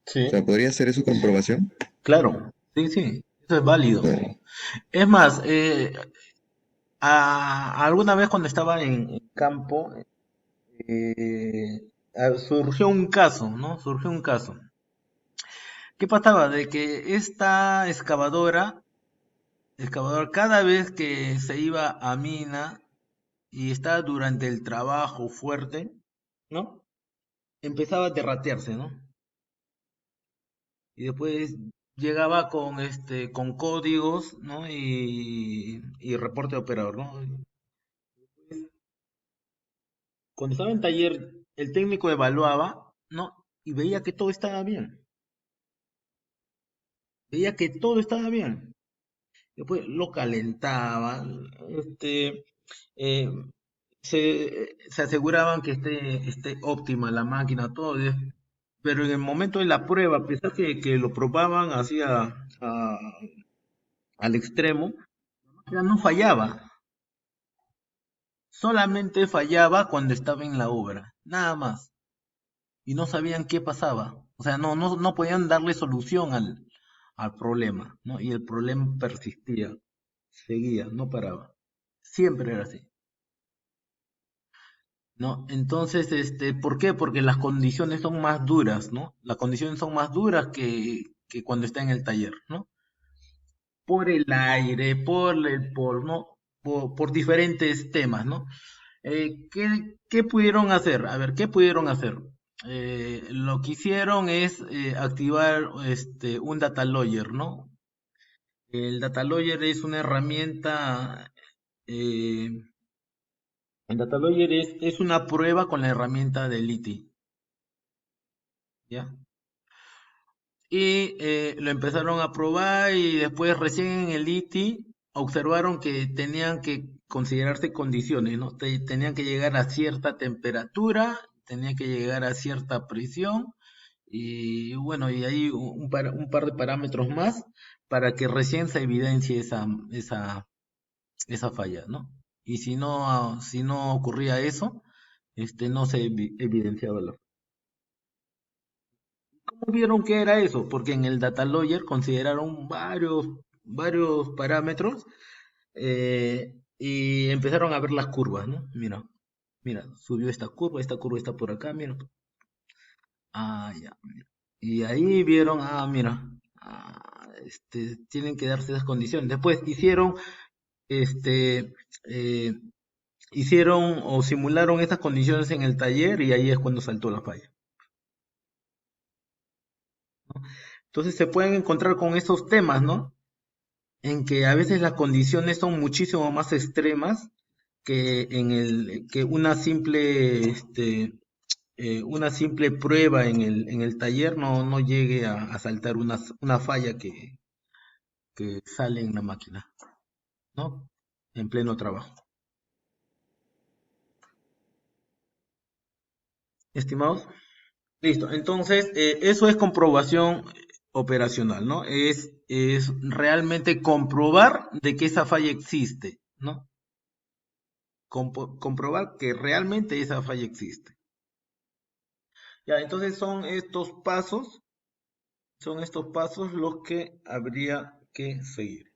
O sea, Sí, ¿podría ser eso comprobación? claro, sí, sí, eso es válido. Claro. Es más, alguna vez cuando estaba en campo, surgió un caso, ¿no? Surgió un caso. ¿Qué pasaba? De que esta excavadora cada vez que se iba a mina y estaba durante el trabajo fuerte, ¿no? Empezaba a derratearse, ¿no? Y después llegaba con códigos, ¿no? Y reporte de operador, ¿no? Cuando estaba en taller, el técnico evaluaba, ¿no? Y veía que todo estaba bien. Veía que todo estaba bien. Después lo calentaba, eh, se aseguraban que esté óptima la máquina, todo, pero en el momento de la prueba, a pesar que lo probaban así al extremo, ya no fallaba, solamente fallaba cuando estaba en la obra, nada más, y no sabían qué pasaba, o sea, no podían darle solución al problema, ¿no? Y el problema persistía, seguía, no paraba, siempre era así. ¿No? Entonces, ¿por qué? Porque las condiciones son más duras, ¿no? Las condiciones son más duras que cuando está en el taller, ¿no? Por el aire, ¿no? Por diferentes temas, ¿no? ¿Qué pudieron hacer? A ver, ¿qué pudieron hacer? Lo que hicieron es activar un data logger, ¿no? El data logger es una herramienta, eh, el data logger es una prueba con la herramienta de Liti, ¿ya? Y lo empezaron a probar y después recién en el ITI observaron que tenían que considerarse condiciones, ¿no? Tenían que llegar a cierta temperatura, tenían que llegar a cierta presión y bueno, y ahí un par de parámetros más para que recién se evidencie esa falla, ¿no? Y si no ocurría eso, no se evidenciaba la. ¿Cómo vieron que era eso? Porque en el data logger consideraron varios parámetros y empezaron a ver las curvas, ¿no? Mira, subió esta curva está por acá, mira. Ya, mira. Y ahí vieron, mira, tienen que darse esas condiciones. Después este, eh, hicieron o simularon esas condiciones en el taller y ahí es cuando saltó la falla. Entonces se pueden encontrar con esos temas, ¿no? En que a veces las condiciones son muchísimo más extremas que una simple prueba en el taller no llegue a saltar una falla que sale en la máquina, ¿no? En pleno trabajo. estimados. Listo, entonces eso es comprobación operacional, ¿no? Es realmente comprobar de que esa falla existe, ¿no? Comprobar que realmente esa falla existe. Ya, entonces son estos pasos los que habría que seguir.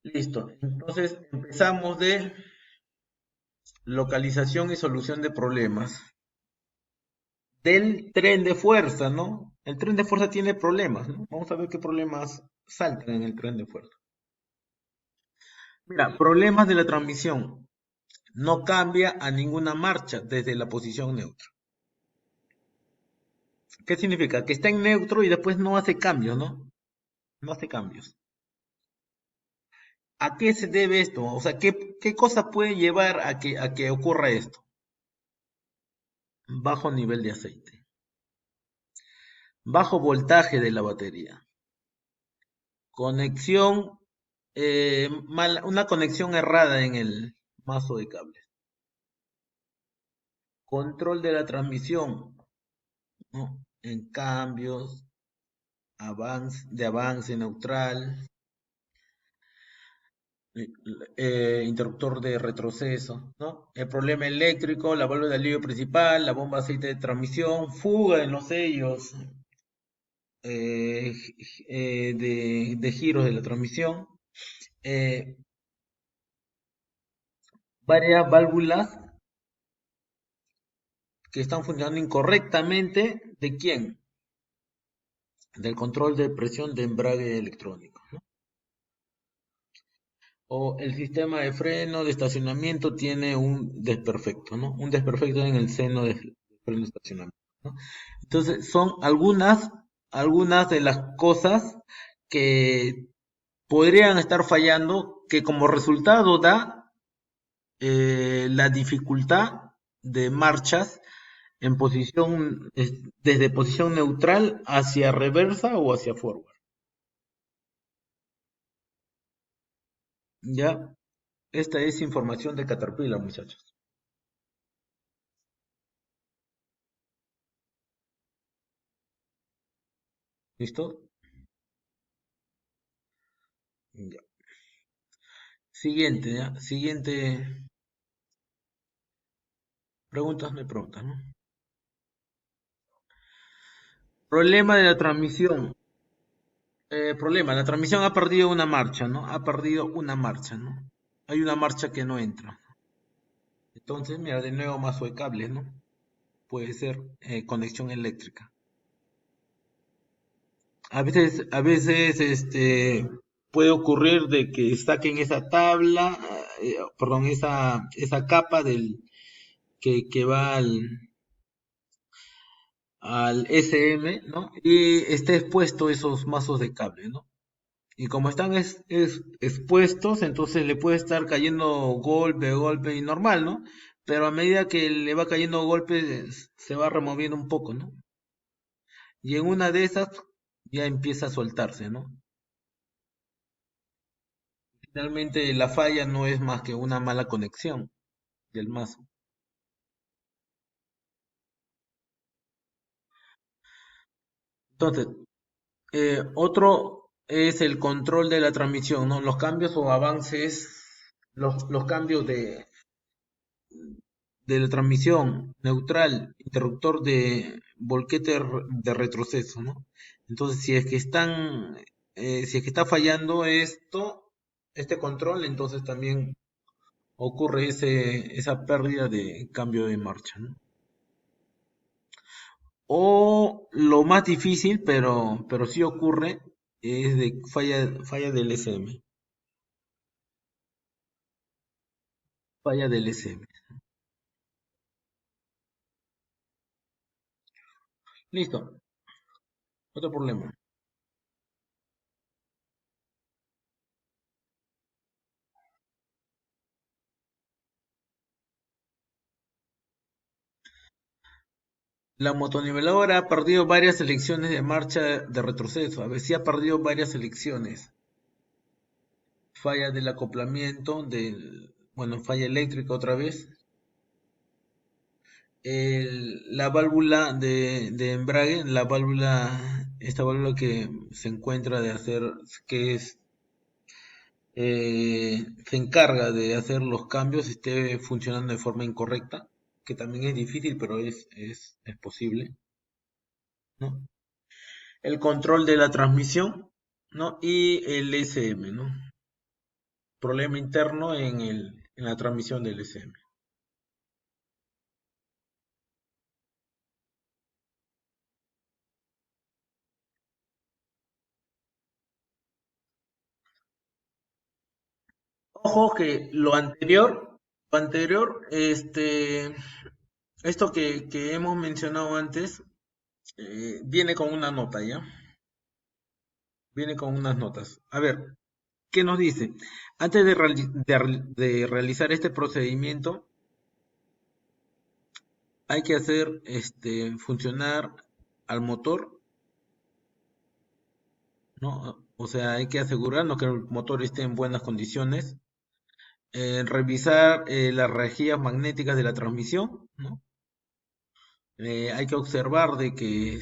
Listo, entonces empezamos de localización y solución de problemas. Del tren de fuerza, ¿no? El tren de fuerza tiene problemas, ¿no? Vamos a ver qué problemas saltan en el tren de fuerza. Mira, problemas de la transmisión. No cambia a ninguna marcha desde la posición neutra. ¿Qué significa? Que está en neutro y después no hace cambios, ¿no? No hace cambios. ¿A qué se debe esto? O sea, ¿qué cosa puede llevar a que ocurra esto? Bajo nivel de aceite. Bajo voltaje de la batería. Conexión, una conexión errada en el mazo de cables. Control de la transmisión, ¿no? En cambios, avance neutral, interruptor de retroceso, ¿no? El problema eléctrico, la válvula de alivio principal, la bomba de aceite de transmisión, fuga en los sellos de giros de la transmisión, eh, varias válvulas que están funcionando incorrectamente. ¿De quién? Del control de presión de embrague electrónico, ¿no? O el sistema de freno de estacionamiento tiene un desperfecto, ¿no? Un desperfecto en el seno del freno de estacionamiento, ¿no? Entonces, son algunas de las cosas que podrían estar fallando, que como resultado da la dificultad de marchas en posición, desde posición neutral hacia reversa o hacia forward. Ya, esta es información de Caterpillar, muchachos. ¿Listo? Ya. Siguiente, ¿ya? Siguiente. Preguntas, me preguntan, ¿no? Problema de la transmisión. La transmisión ha perdido una marcha, ¿no? Ha perdido una marcha, ¿no? Hay una marcha que no entra. Entonces, mira, de nuevo mazo de cables, ¿no? Puede ser conexión eléctrica. Puede ocurrir de que saquen esa tabla, perdón, esa capa que va al SM, ¿no? Y esté expuesto esos mazos de cable, ¿no? Y como están expuestos, entonces le puede estar cayendo golpe y normal, ¿no? Pero a medida que le va cayendo golpes, se va removiendo un poco, ¿no? Y en una de esas ya empieza a soltarse, ¿no? Finalmente la falla no es más que una mala conexión del mazo. Entonces, otro es el control de la transmisión, ¿no? Los cambios o avances, los cambios de la transmisión neutral, interruptor de volquete de retroceso, ¿no? Entonces, si es que está fallando este control, entonces también ocurre esa pérdida de cambio de marcha, ¿no? O lo más difícil, pero sí ocurre, es de falla del SM. Falla del SM. Listo. Otro problema. La motoniveladora ha perdido varias selecciones de marcha de retroceso. A veces sí ha perdido varias selecciones. Falla del acoplamiento, falla eléctrica otra vez. la válvula de embrague, esta válvula que se encuentra de hacer, que es, se encarga de hacer los cambios, esté funcionando de forma incorrecta, que también es difícil, pero es posible, ¿no? El control de la transmisión, ¿no? Y el SM, ¿no? Problema interno en la transmisión del SM. Ojo que lo anterior, esto que hemos mencionado antes, viene con una nota, ¿ya? Viene con unas notas. A ver, ¿qué nos dice? Antes de realizar este procedimiento, hay que hacer funcionar al motor, ¿no? O sea, hay que asegurarnos que el motor esté en buenas condiciones. Revisar las rejillas magnéticas de la transmisión, ¿no? Hay que observar de que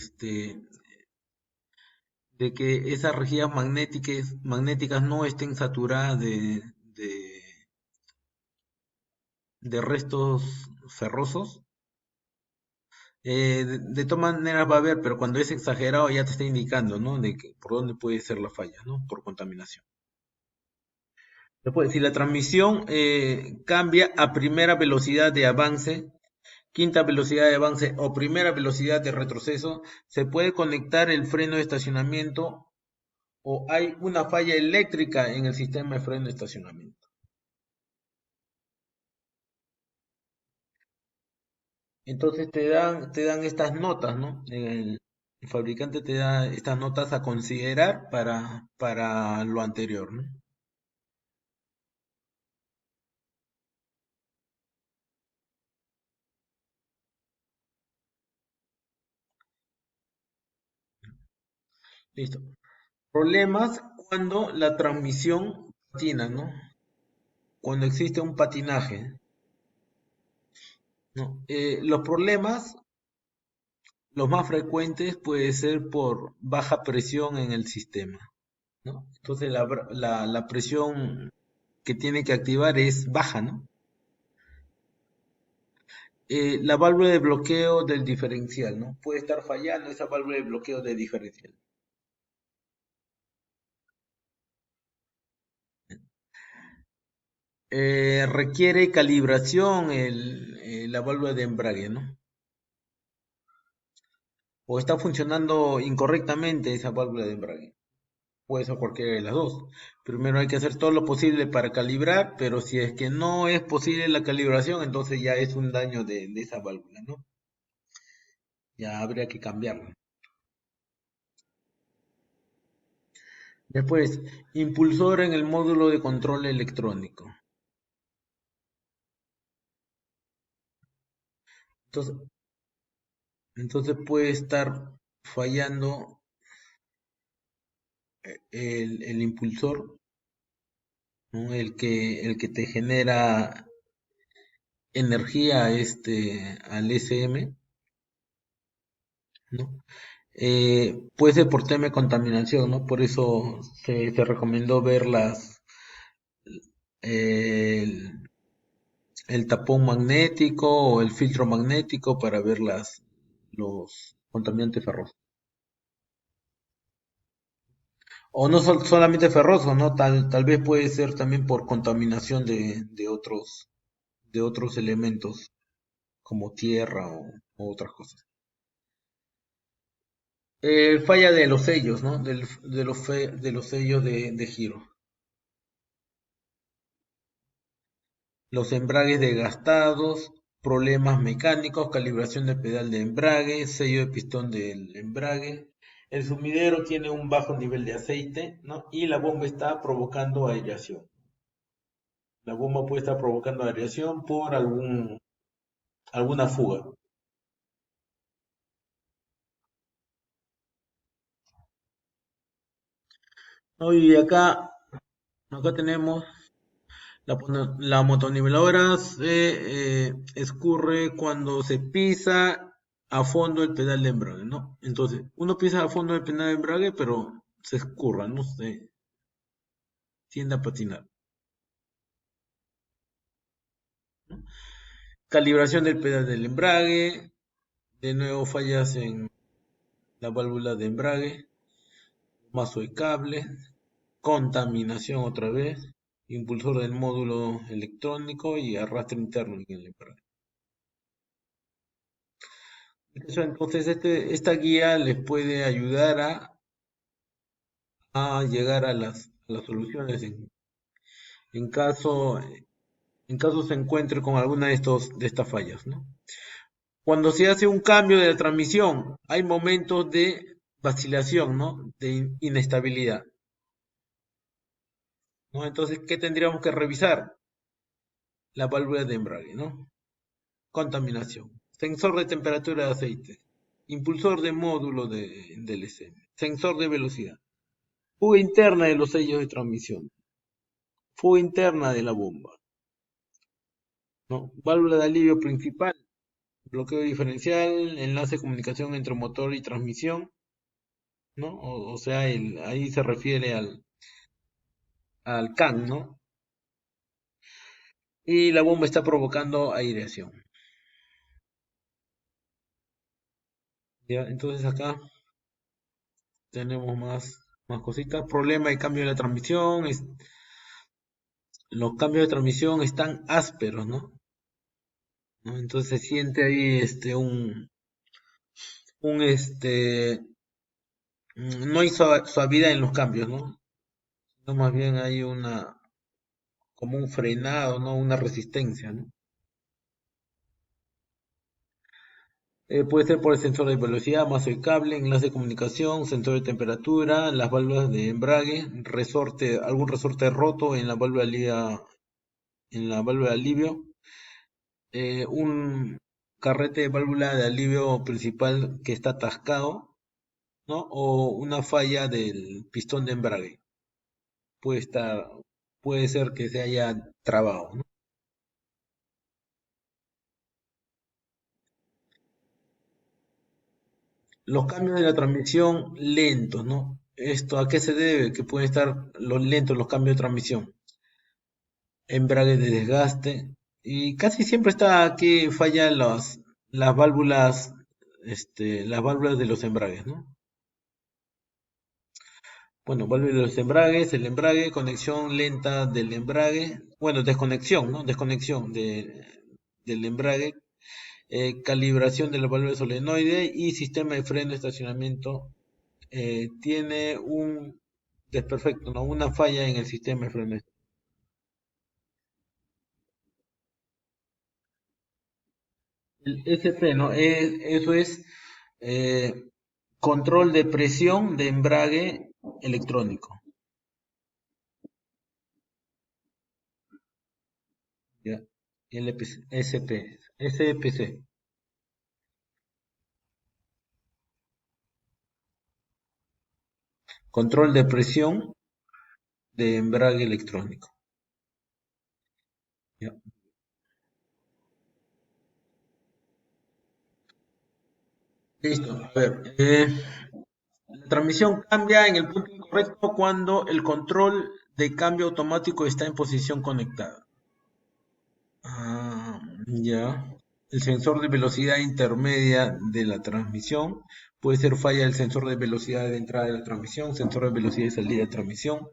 esas rejillas magnéticas no estén saturadas de restos ferrosos. De todas maneras va a haber, pero cuando es exagerado ya te está indicando, ¿no? De que por dónde puede ser la falla, ¿no? Por contaminación. Después, si la transmisión cambia a primera velocidad de avance, quinta velocidad de avance o primera velocidad de retroceso, se puede conectar el freno de estacionamiento o hay una falla eléctrica en el sistema de freno de estacionamiento. Entonces te dan estas notas, ¿no? El fabricante te da estas notas a considerar para lo anterior, ¿no? Listo. Problemas cuando la transmisión patina, ¿no? Cuando existe un patinaje, ¿no? Los problemas, los más frecuentes, puede ser por baja presión en el sistema, ¿no? Entonces la presión que tiene que activar es baja, ¿no? La válvula de bloqueo del diferencial, ¿no? Puede estar fallando esa válvula de bloqueo del diferencial. Requiere calibración la válvula de embrague, ¿no? O está funcionando incorrectamente esa válvula de embrague. Puede ser cualquiera de las dos. Primero hay que hacer todo lo posible para calibrar, pero si es que no es posible la calibración, entonces ya es un daño de esa válvula, ¿no? Ya habría que cambiarla. Después, impulsor en el módulo de control electrónico. Entonces, entonces puede estar fallando el impulsor, ¿no? El que te genera energía al SM, ¿no? Puede ser por tema de contaminación, ¿no? Por eso se recomendó ver el, el tapón magnético o el filtro magnético para ver los contaminantes ferrosos. O no solamente ferrosos, ¿no? Tal vez puede ser también por contaminación de otros elementos, como tierra o otras cosas. Falla de los sellos, ¿no? De los sellos de giro. Los embragues desgastados, problemas mecánicos, calibración de pedal de embrague, sello de pistón del embrague. El sumidero tiene un bajo nivel de aceite, ¿no? Y la bomba está provocando aireación. La bomba puede estar provocando aireación por alguna fuga. ¿No? Y acá tenemos La motoniveladora se escurre cuando se pisa a fondo el pedal de embrague, ¿no? Entonces, uno pisa a fondo el pedal de embrague, pero se escurra, ¿no? Se tiende a patinar, ¿no? Calibración del pedal del embrague, de nuevo fallas en la válvula de embrague, mazo de cable, contaminación otra vez, impulsor del módulo electrónico y arrastre interno en el embrague. Entonces, esta guía les puede ayudar a llegar a las soluciones en caso, en caso se encuentre con alguna de estas fallas, ¿no? Cuando se hace un cambio de la transmisión, hay momentos de vacilación, ¿no? De inestabilidad, ¿no? Entonces, ¿qué tendríamos que revisar? La válvula de embrague, ¿no? Contaminación. Sensor de temperatura de aceite. Impulsor de módulo del SM. Sensor de velocidad. Fuga interna de los sellos de transmisión. Fuga interna de la bomba, ¿no? Válvula de alivio principal. Bloqueo diferencial. Enlace de comunicación entre motor y transmisión, ¿no? O sea, ahí se refiere al CAN, ¿no? Y la bomba está provocando aireación. ¿Ya? Entonces acá tenemos más cositas. Problema de cambio de la transmisión. Los cambios de transmisión están ásperos, ¿no? Entonces se siente ahí un no hay suavidad en los cambios, ¿no? No, más bien hay como un frenado, ¿no? Una resistencia, ¿no? Puede ser por el sensor de velocidad, mazo de cable, enlace de comunicación, sensor de temperatura, las válvulas de embrague, algún resorte roto en la válvula de alivio, un carrete de válvula de alivio principal que está atascado, ¿no? O una falla del pistón de embrague. Puede estar, puede ser que se haya trabado, ¿no? Los cambios de la transmisión lentos, ¿no? ¿Esto a qué se debe? Que pueden estar lentos los cambios de transmisión. Embrague de desgaste. Y casi siempre está aquí fallan las válvulas, las válvulas de los embragues, ¿no? Bueno, válvulas de los embragues, el embrague, conexión lenta del embrague, bueno, desconexión, ¿no? Desconexión del embrague, calibración de la válvula solenoide y sistema de freno de estacionamiento tiene un desperfecto, ¿no? Una falla en el sistema de freno. El SP, ¿no? Eso es eh, control de presión de embrague electrónico. ¿Ya? SPC. Control de presión de embrague electrónico. ¿Ya? Listo. A ver, la transmisión cambia en el punto incorrecto cuando el control de cambio automático está en posición conectada. Ya. El sensor de velocidad intermedia de la transmisión. Puede ser falla del sensor de velocidad de entrada de la transmisión, sensor de velocidad de salida de transmisión.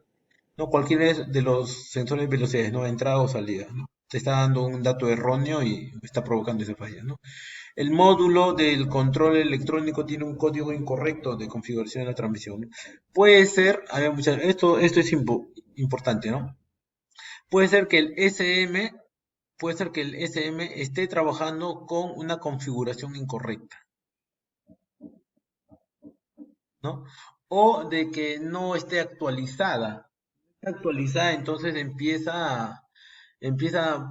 No, cualquiera de los sensores de velocidades, ¿no? Entrada o salida, ¿no? Te está dando un dato erróneo y está provocando esa falla, ¿no? El módulo del control electrónico tiene un código incorrecto de configuración de la transmisión, ¿no? Puede ser, esto es importante, ¿no? Puede ser que el SM, puede ser que el SM esté trabajando con una configuración incorrecta, ¿no? O de que no esté actualizada. Actualizada, entonces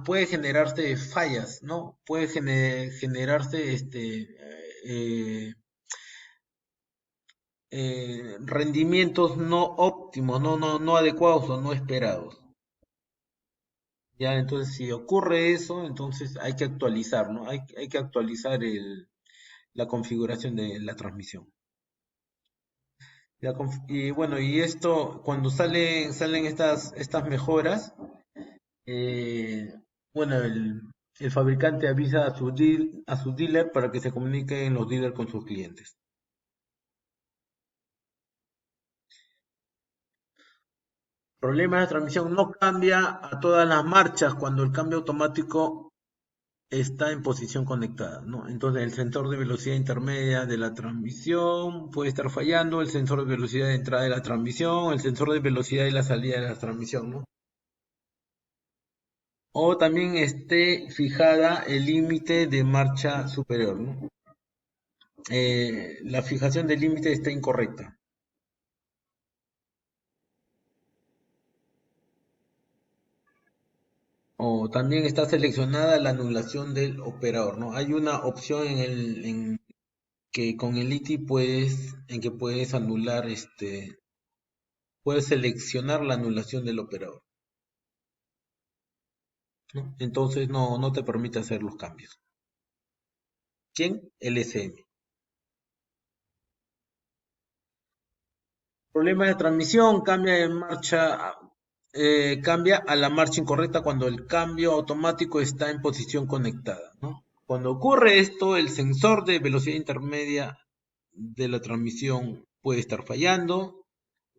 puede generarse fallas, ¿no? Puede generarse eh, rendimientos no óptimos, no adecuados o no esperados. Ya, entonces si ocurre eso, entonces hay que actualizar, ¿no? Hay que actualizar la configuración de la transmisión. Y bueno, y esto, cuando salen estas mejoras, eh, bueno, el fabricante avisa a su dealer para que se comuniquen los dealers con sus clientes. Problema de transmisión no cambia a todas las marchas cuando el cambio automático está en posición conectada, ¿no? Entonces el sensor de velocidad intermedia de la transmisión puede estar fallando, el sensor de velocidad de entrada de la transmisión, el sensor de velocidad de la salida de la transmisión, ¿no? O también esté fijada el límite de marcha superior, ¿no? La fijación del límite está incorrecta. O también está seleccionada la anulación del operador, ¿no? Hay una opción en que con el ITI en que puedes anular puedes seleccionar la anulación del operador, ¿no? Entonces no te permite hacer los cambios. ¿Quién? El SM. Problema de transmisión, cambia a la marcha incorrecta cuando el cambio automático está en posición conectada, ¿no? Cuando ocurre esto, el sensor de velocidad intermedia de la transmisión puede estar fallando.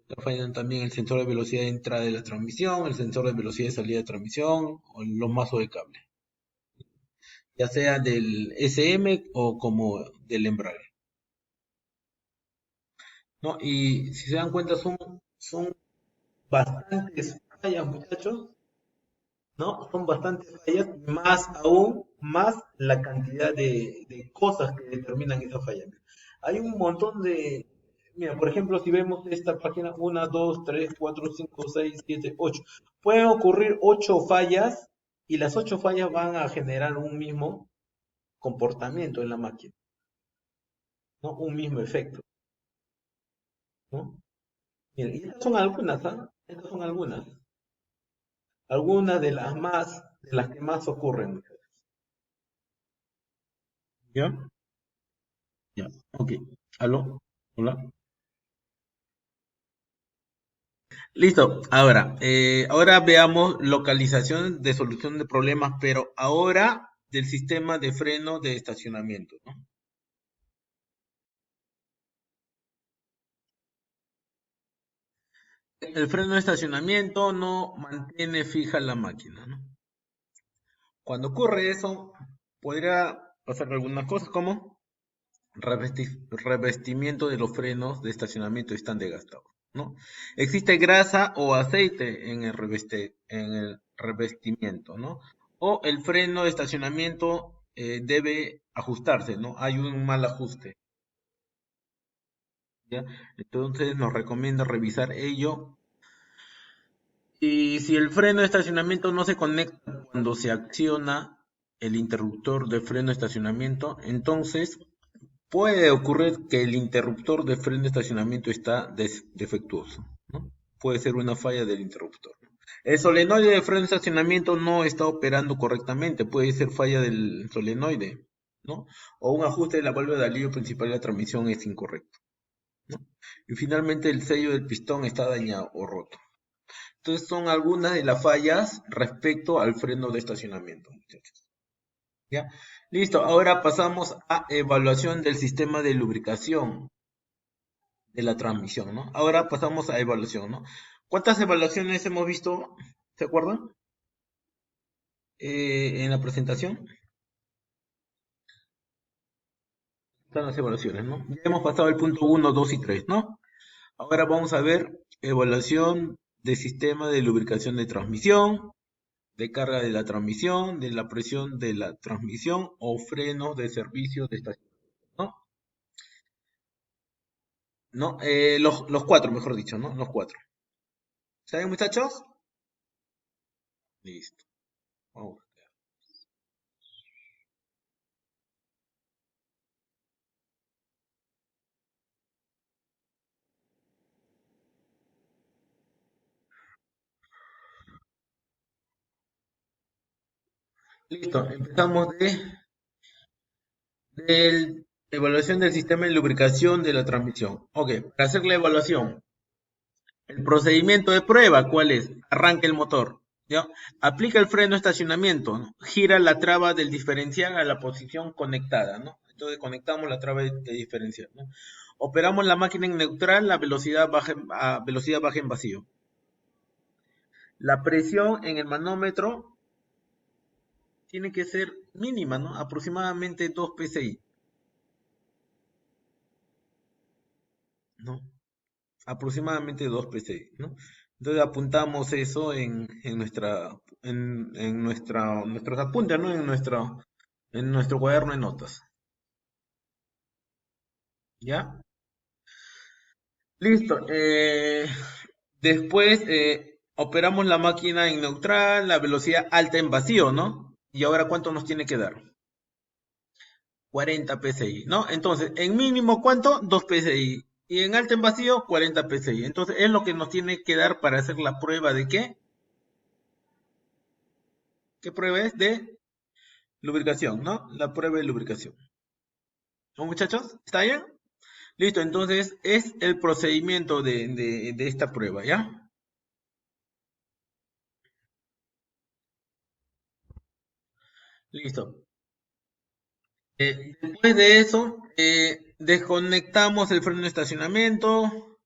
Está fallando también el sensor de velocidad de entrada de la transmisión, el sensor de velocidad de salida de transmisión o los mazos de cable, ya sea del SM o como del embrague, ¿no? Y si se dan cuenta son bastantes fallas, muchachos, ¿no? Son bastantes fallas, más aún, más la cantidad de cosas que determinan esa falla. Hay un montón mira, por ejemplo, si vemos esta página, 1, 2, 3, 4, 5, 6, 7, 8, pueden ocurrir 8 fallas y las 8 fallas van a generar un mismo comportamiento en la máquina, ¿no? Un mismo efecto, ¿no? Miren, y estas son algunas, ¿ah? Estas son algunas de las que más ocurren. ¿Ya? Ya, ok. ¿Aló? Hola. Listo. Ahora veamos localización de solución de problemas, pero ahora del sistema de freno de estacionamiento, ¿no? El freno de estacionamiento no mantiene fija la máquina, ¿no? Cuando ocurre eso, podría pasar algunas cosas como revestimiento de los frenos de estacionamiento están desgastados, ¿no? Existe grasa o aceite en el revestimiento, ¿no? O el freno de estacionamiento debe ajustarse, ¿no? Hay un mal ajuste, ¿ya? Entonces nos recomienda revisar ello. Y si el freno de estacionamiento no se conecta cuando se acciona el interruptor de freno de estacionamiento, entonces puede ocurrir que el interruptor de freno de estacionamiento está defectuoso, ¿no? Puede ser una falla del interruptor. El solenoide de freno de estacionamiento no está operando correctamente, puede ser falla del solenoide, ¿no? O un ajuste de la válvula de alivio principal de la transmisión es incorrecto, ¿no? Y finalmente el sello del pistón está dañado o roto. Entonces son algunas de las fallas respecto al freno de estacionamiento, muchachos. ¿Ya? Listo, ahora pasamos a evaluación del sistema de lubricación de la transmisión, ¿no? Ahora pasamos a evaluación, ¿no? ¿Cuántas evaluaciones hemos visto? ¿Se acuerdan? En la presentación están las evaluaciones, ¿no? Ya hemos pasado el punto 1, 2 y 3, ¿no? Ahora vamos a ver evaluación de sistema de lubricación de transmisión, de carga de la transmisión, de la presión de la transmisión o frenos de servicio de estación, ¿no? ¿No? Los cuatro, mejor dicho, ¿no? Los cuatro. ¿Saben, muchachos? Listo. Vamos. Listo, empezamos de evaluación del sistema de lubricación de la transmisión. Ok, para hacer la evaluación, el procedimiento de prueba, ¿cuál es? Arranca el motor, ¿ya? Aplica el freno de estacionamiento, ¿no? Gira la traba del diferencial a la posición conectada, ¿no? Entonces conectamos la traba de diferencial, ¿no? Operamos la máquina en neutral, la velocidad velocidad baja en vacío. La presión en el manómetro tiene que ser mínima, ¿no? Aproximadamente 2 psi, ¿no? Aproximadamente 2 psi, ¿no? Entonces apuntamos eso en nuestros apuntes, ¿no? En nuestro cuaderno de notas. ¿Ya? Listo. Después operamos la máquina en neutral, la velocidad alta en vacío, ¿no? Y ahora, ¿cuánto nos tiene que dar? 40 psi, ¿no? Entonces, en mínimo, ¿cuánto? 2 psi. Y en alta en vacío, 40 psi. Entonces, es lo que nos tiene que dar para hacer la prueba de qué. ¿Qué prueba es? De lubricación, ¿no? La prueba de lubricación. ¿No, muchachos? ¿Está bien? Listo, entonces es el procedimiento de esta prueba, ¿ya? Listo. Después de eso, desconectamos el freno de estacionamiento,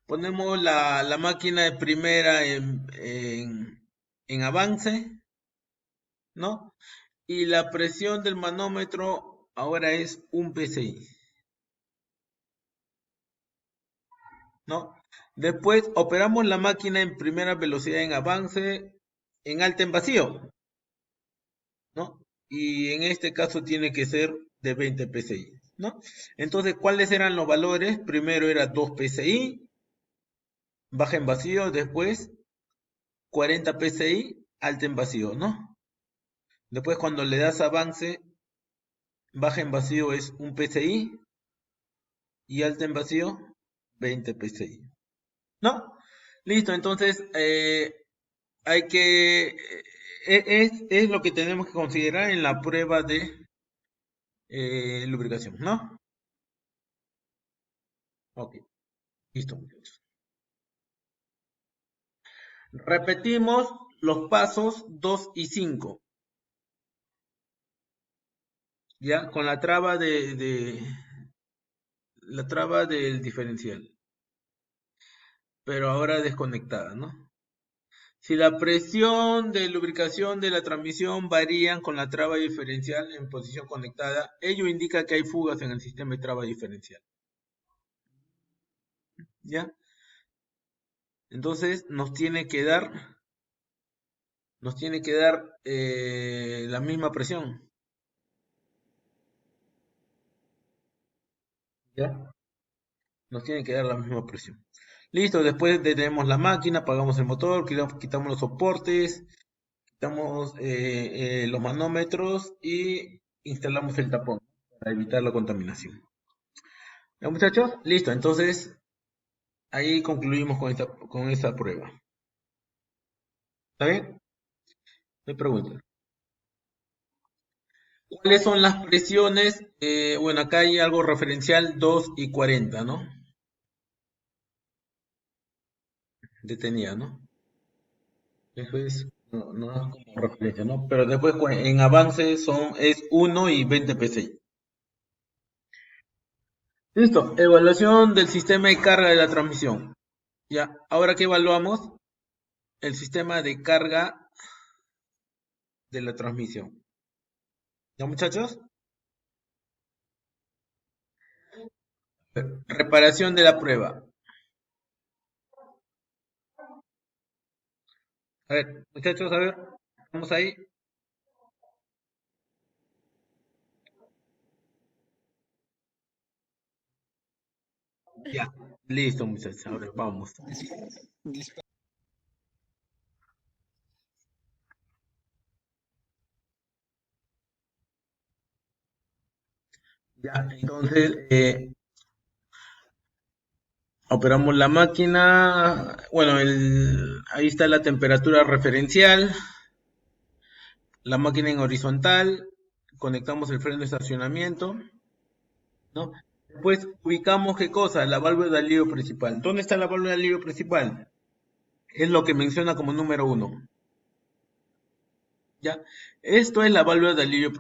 ponemos la máquina de primera en avance, ¿no? Y la presión del manómetro ahora es 1 psi, ¿no? Después operamos la máquina en primera velocidad en avance, en alta en vacío, ¿no? Y en este caso tiene que ser de 20 psi, ¿no? Entonces, ¿cuáles eran los valores? Primero era 2 psi, baja en vacío, después 40 psi, alta en vacío, ¿no? Después cuando le das avance, baja en vacío es 1 psi y alta en vacío 20 psi, ¿no? Listo, entonces hay que, es lo que tenemos que considerar en la prueba de lubricación, ¿no? Ok, listo, muchachos. Repetimos los pasos 2 y 5, ¿ya? Con la traba del diferencial, pero ahora desconectada, ¿no? Si la presión de lubricación de la transmisión varían con la traba diferencial en posición conectada, ello indica que hay fugas en el sistema de traba diferencial, ¿ya? Entonces nos tiene que dar la misma presión, ¿ya? Nos tiene que dar la misma presión. Listo, después detenemos la máquina, apagamos el motor, quitamos los soportes, quitamos los manómetros y instalamos el tapón para evitar la contaminación. ¿Ya, muchachos? Listo, entonces ahí concluimos con esta prueba. ¿Está bien? Me preguntan. ¿Cuáles son las presiones? Bueno, acá hay algo referencial 2 y 40, ¿no? Detenida, ¿no? Después no es como referencia, ¿no? Pero después en avance es 1 y 20 psi. Listo, evaluación del sistema de carga de la transmisión. Ya, ahora que evaluamos el sistema de carga de la transmisión. ¿Ya, muchachos? Reparación de la prueba. A ver, muchachos, a ver, vamos ahí. Ya, listo, muchachos, ahora vamos. Dis- Ya, entonces, operamos la máquina. Bueno, ahí está la temperatura referencial. la máquina en horizontal, conectamos el freno de estacionamiento, ¿no? Después ubicamos qué cosa, la válvula de alivio principal. ¿Dónde está la válvula de alivio principal? Es lo que menciona como número 1. ¿Ya? Esto es la válvula de alivio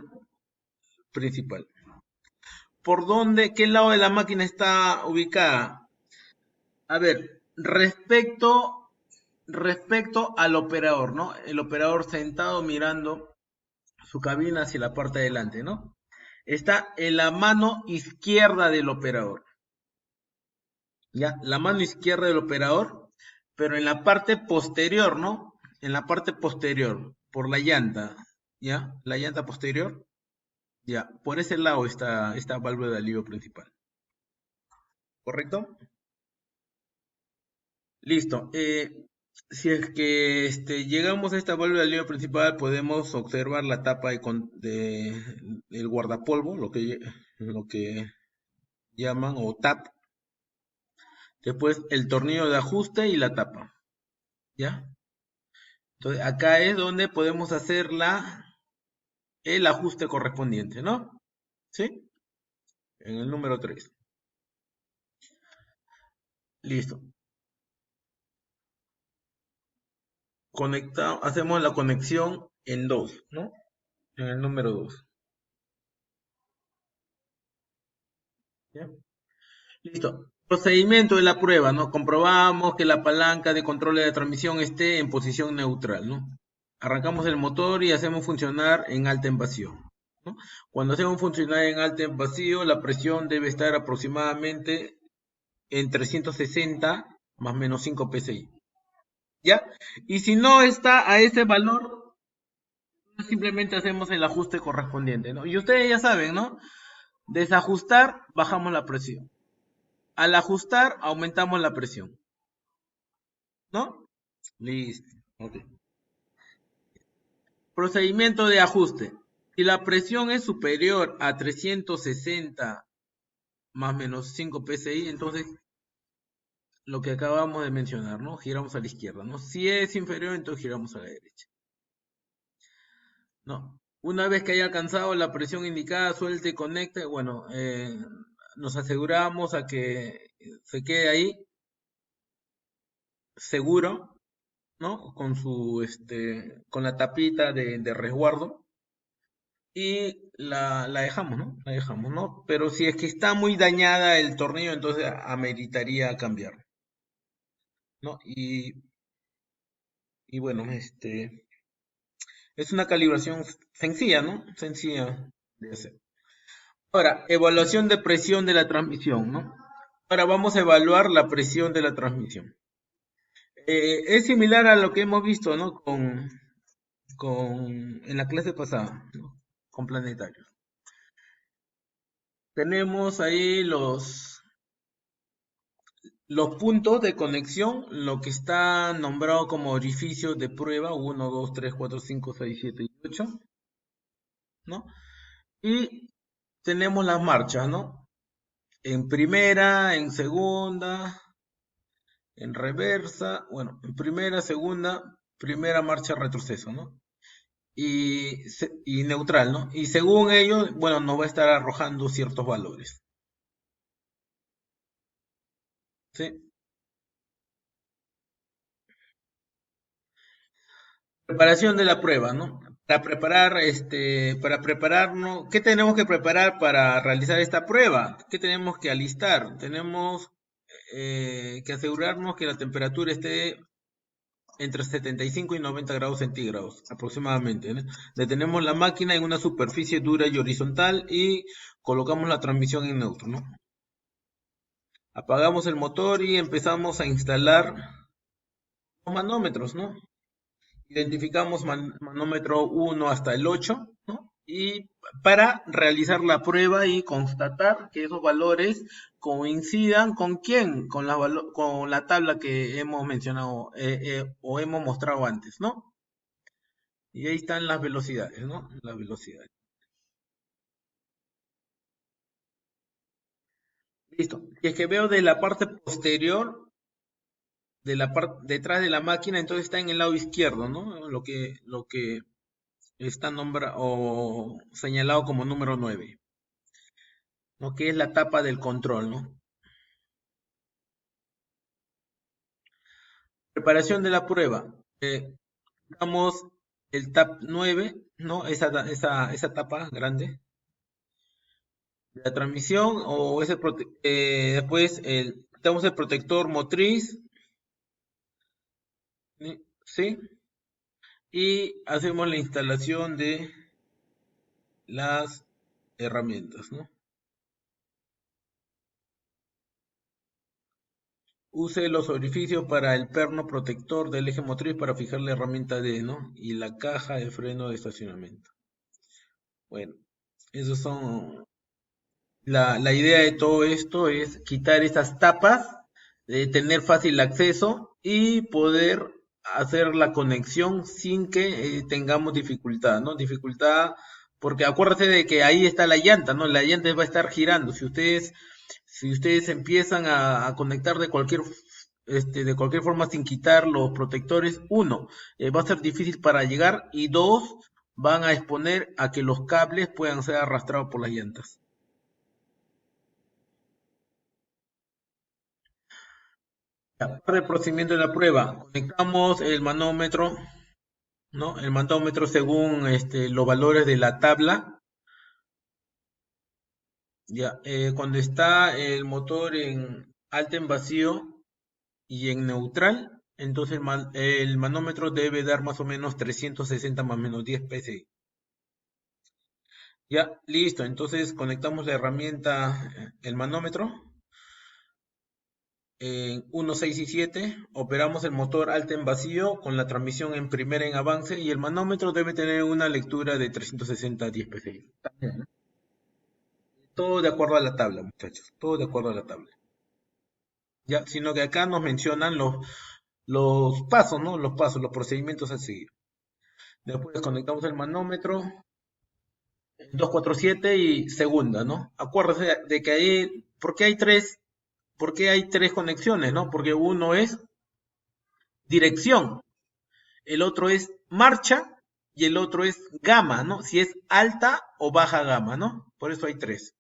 principal. ¿Por dónde, qué lado de la máquina está ubicada? A ver, respecto al operador, ¿no? El operador sentado mirando su cabina hacia la parte de adelante, ¿no? Está en la mano izquierda del operador. ¿Ya? La mano izquierda del operador, pero en la parte posterior, ¿no? En la parte posterior, por la llanta, ¿ya? La llanta posterior, ya. Por ese lado está esta válvula de alivio principal. ¿Correcto? Listo. Si es que llegamos a esta válvula de alivio principal, podemos observar la tapa el guardapolvo, lo que llaman, o tap. Después el tornillo de ajuste y la tapa. ¿Ya? Entonces acá es donde podemos hacer el ajuste correspondiente, ¿no? ¿Sí? En el número 3. Listo. Hacemos la conexión en 2, ¿no? En el número 2. ¿Ya? Listo. Procedimiento de la prueba, ¿no? Comprobamos que la palanca de control de la transmisión esté en posición neutral, ¿no? Arrancamos el motor y hacemos funcionar en alta en vacío, ¿no? Cuando hacemos funcionar en alta en vacío, la presión debe estar aproximadamente en 360 más menos 5 psi. ¿Ya? Y si no está a ese valor, simplemente hacemos el ajuste correspondiente, ¿no? Y ustedes ya saben, ¿no? Desajustar, bajamos la presión. Al ajustar, aumentamos la presión. ¿No? Listo. Okay. Procedimiento de ajuste. Si la presión es superior a 360 más menos 5 psi, entonces lo que acabamos de mencionar, ¿no? Giramos a la izquierda, ¿no? Si es inferior, entonces giramos a la derecha. ¿No? Una vez que haya alcanzado la presión indicada, suelte y conecte, bueno, nos aseguramos a que se quede ahí seguro, ¿no? Con la tapita de resguardo y la dejamos, ¿no? La dejamos, ¿no? Pero si es que está muy dañada el tornillo, entonces ameritaría cambiar, ¿no? Y bueno, es una calibración sencilla, ¿no? Sencilla de hacer. Ahora, evaluación de presión de la transmisión, ¿no? Ahora vamos a evaluar la presión de la transmisión. Es similar a lo que hemos visto, ¿no? En la clase pasada, ¿no? Con planetarios. Tenemos ahí los puntos de conexión, lo que está nombrado como orificios de prueba, 1, 2, 3, 4, 5, 6, 7 y 8, ¿no? Y tenemos las marchas, ¿no? En primera, en segunda, en reversa, bueno, en primera marcha retroceso, ¿no? Y neutral, ¿no? Y según ello, bueno, nos va a estar arrojando ciertos valores. ¿Sí? Preparación de la prueba, ¿no? Para prepararnos, ¿qué tenemos que preparar para realizar esta prueba? ¿Qué tenemos que alistar? Tenemos que asegurarnos que la temperatura esté entre 75 y 90 grados centígrados aproximadamente, ¿no? Detenemos la máquina en una superficie dura y horizontal y colocamos la transmisión en neutro, ¿no? Apagamos el motor y empezamos a instalar los manómetros, ¿no? Identificamos manómetro 1 hasta el 8, ¿no? Y para realizar la prueba y constatar que esos valores coincidan con quién, con la tabla que hemos mencionado o hemos mostrado antes, ¿no? Y ahí están las velocidades, ¿no? Las velocidades. Listo. Y es que veo de la parte posterior, detrás de la máquina, entonces está en el lado izquierdo, ¿no? Lo que está o señalado como número 9, ¿no? Que es la tapa del control, ¿no? Preparación de la prueba. Damos el TAP 9, ¿no? Esa tapa grande de la transmisión, o después damos el protector motriz, ¿sí? Y hacemos la instalación de las herramientas, ¿no? Use los orificios para el perno protector del eje motriz para fijar la herramienta D, ¿no? Y la caja de freno de estacionamiento. Bueno, esos son... La idea de todo esto es quitar esas tapas, tener fácil acceso y poder hacer la conexión sin que tengamos dificultad, ¿no? Dificultad, porque acuérdense de que ahí está la llanta, ¿no? La llanta va a estar girando. Si ustedes empiezan a conectar de cualquier forma sin quitar los protectores, uno, va a ser difícil para llegar, y dos, van a exponer a que los cables puedan ser arrastrados por las llantas. Para el procedimiento de la prueba, conectamos el manómetro, ¿no? El manómetro según los valores de la tabla. Ya, cuando está el motor en alta en vacío y en neutral, entonces el manómetro debe dar más o menos 360 más o menos 10 psi. Ya, listo. Entonces conectamos la herramienta, el manómetro. En 1, 6 y 7 operamos el motor alta en vacío con la transmisión en primera en avance, y el manómetro debe tener una lectura de 360 10 psi. Todo de acuerdo a la tabla, muchachos. Todo de acuerdo a la tabla. Ya, sino que acá nos mencionan los pasos, ¿no? Los pasos, los procedimientos a seguir. Después conectamos el manómetro 247 y segunda, ¿no? Acuérdense de que ahí, ¿por qué hay tres conexiones, ¿no? Porque uno es dirección, el otro es marcha y el otro es gama, ¿no? Si es alta o baja gama, ¿no? Por eso hay tres.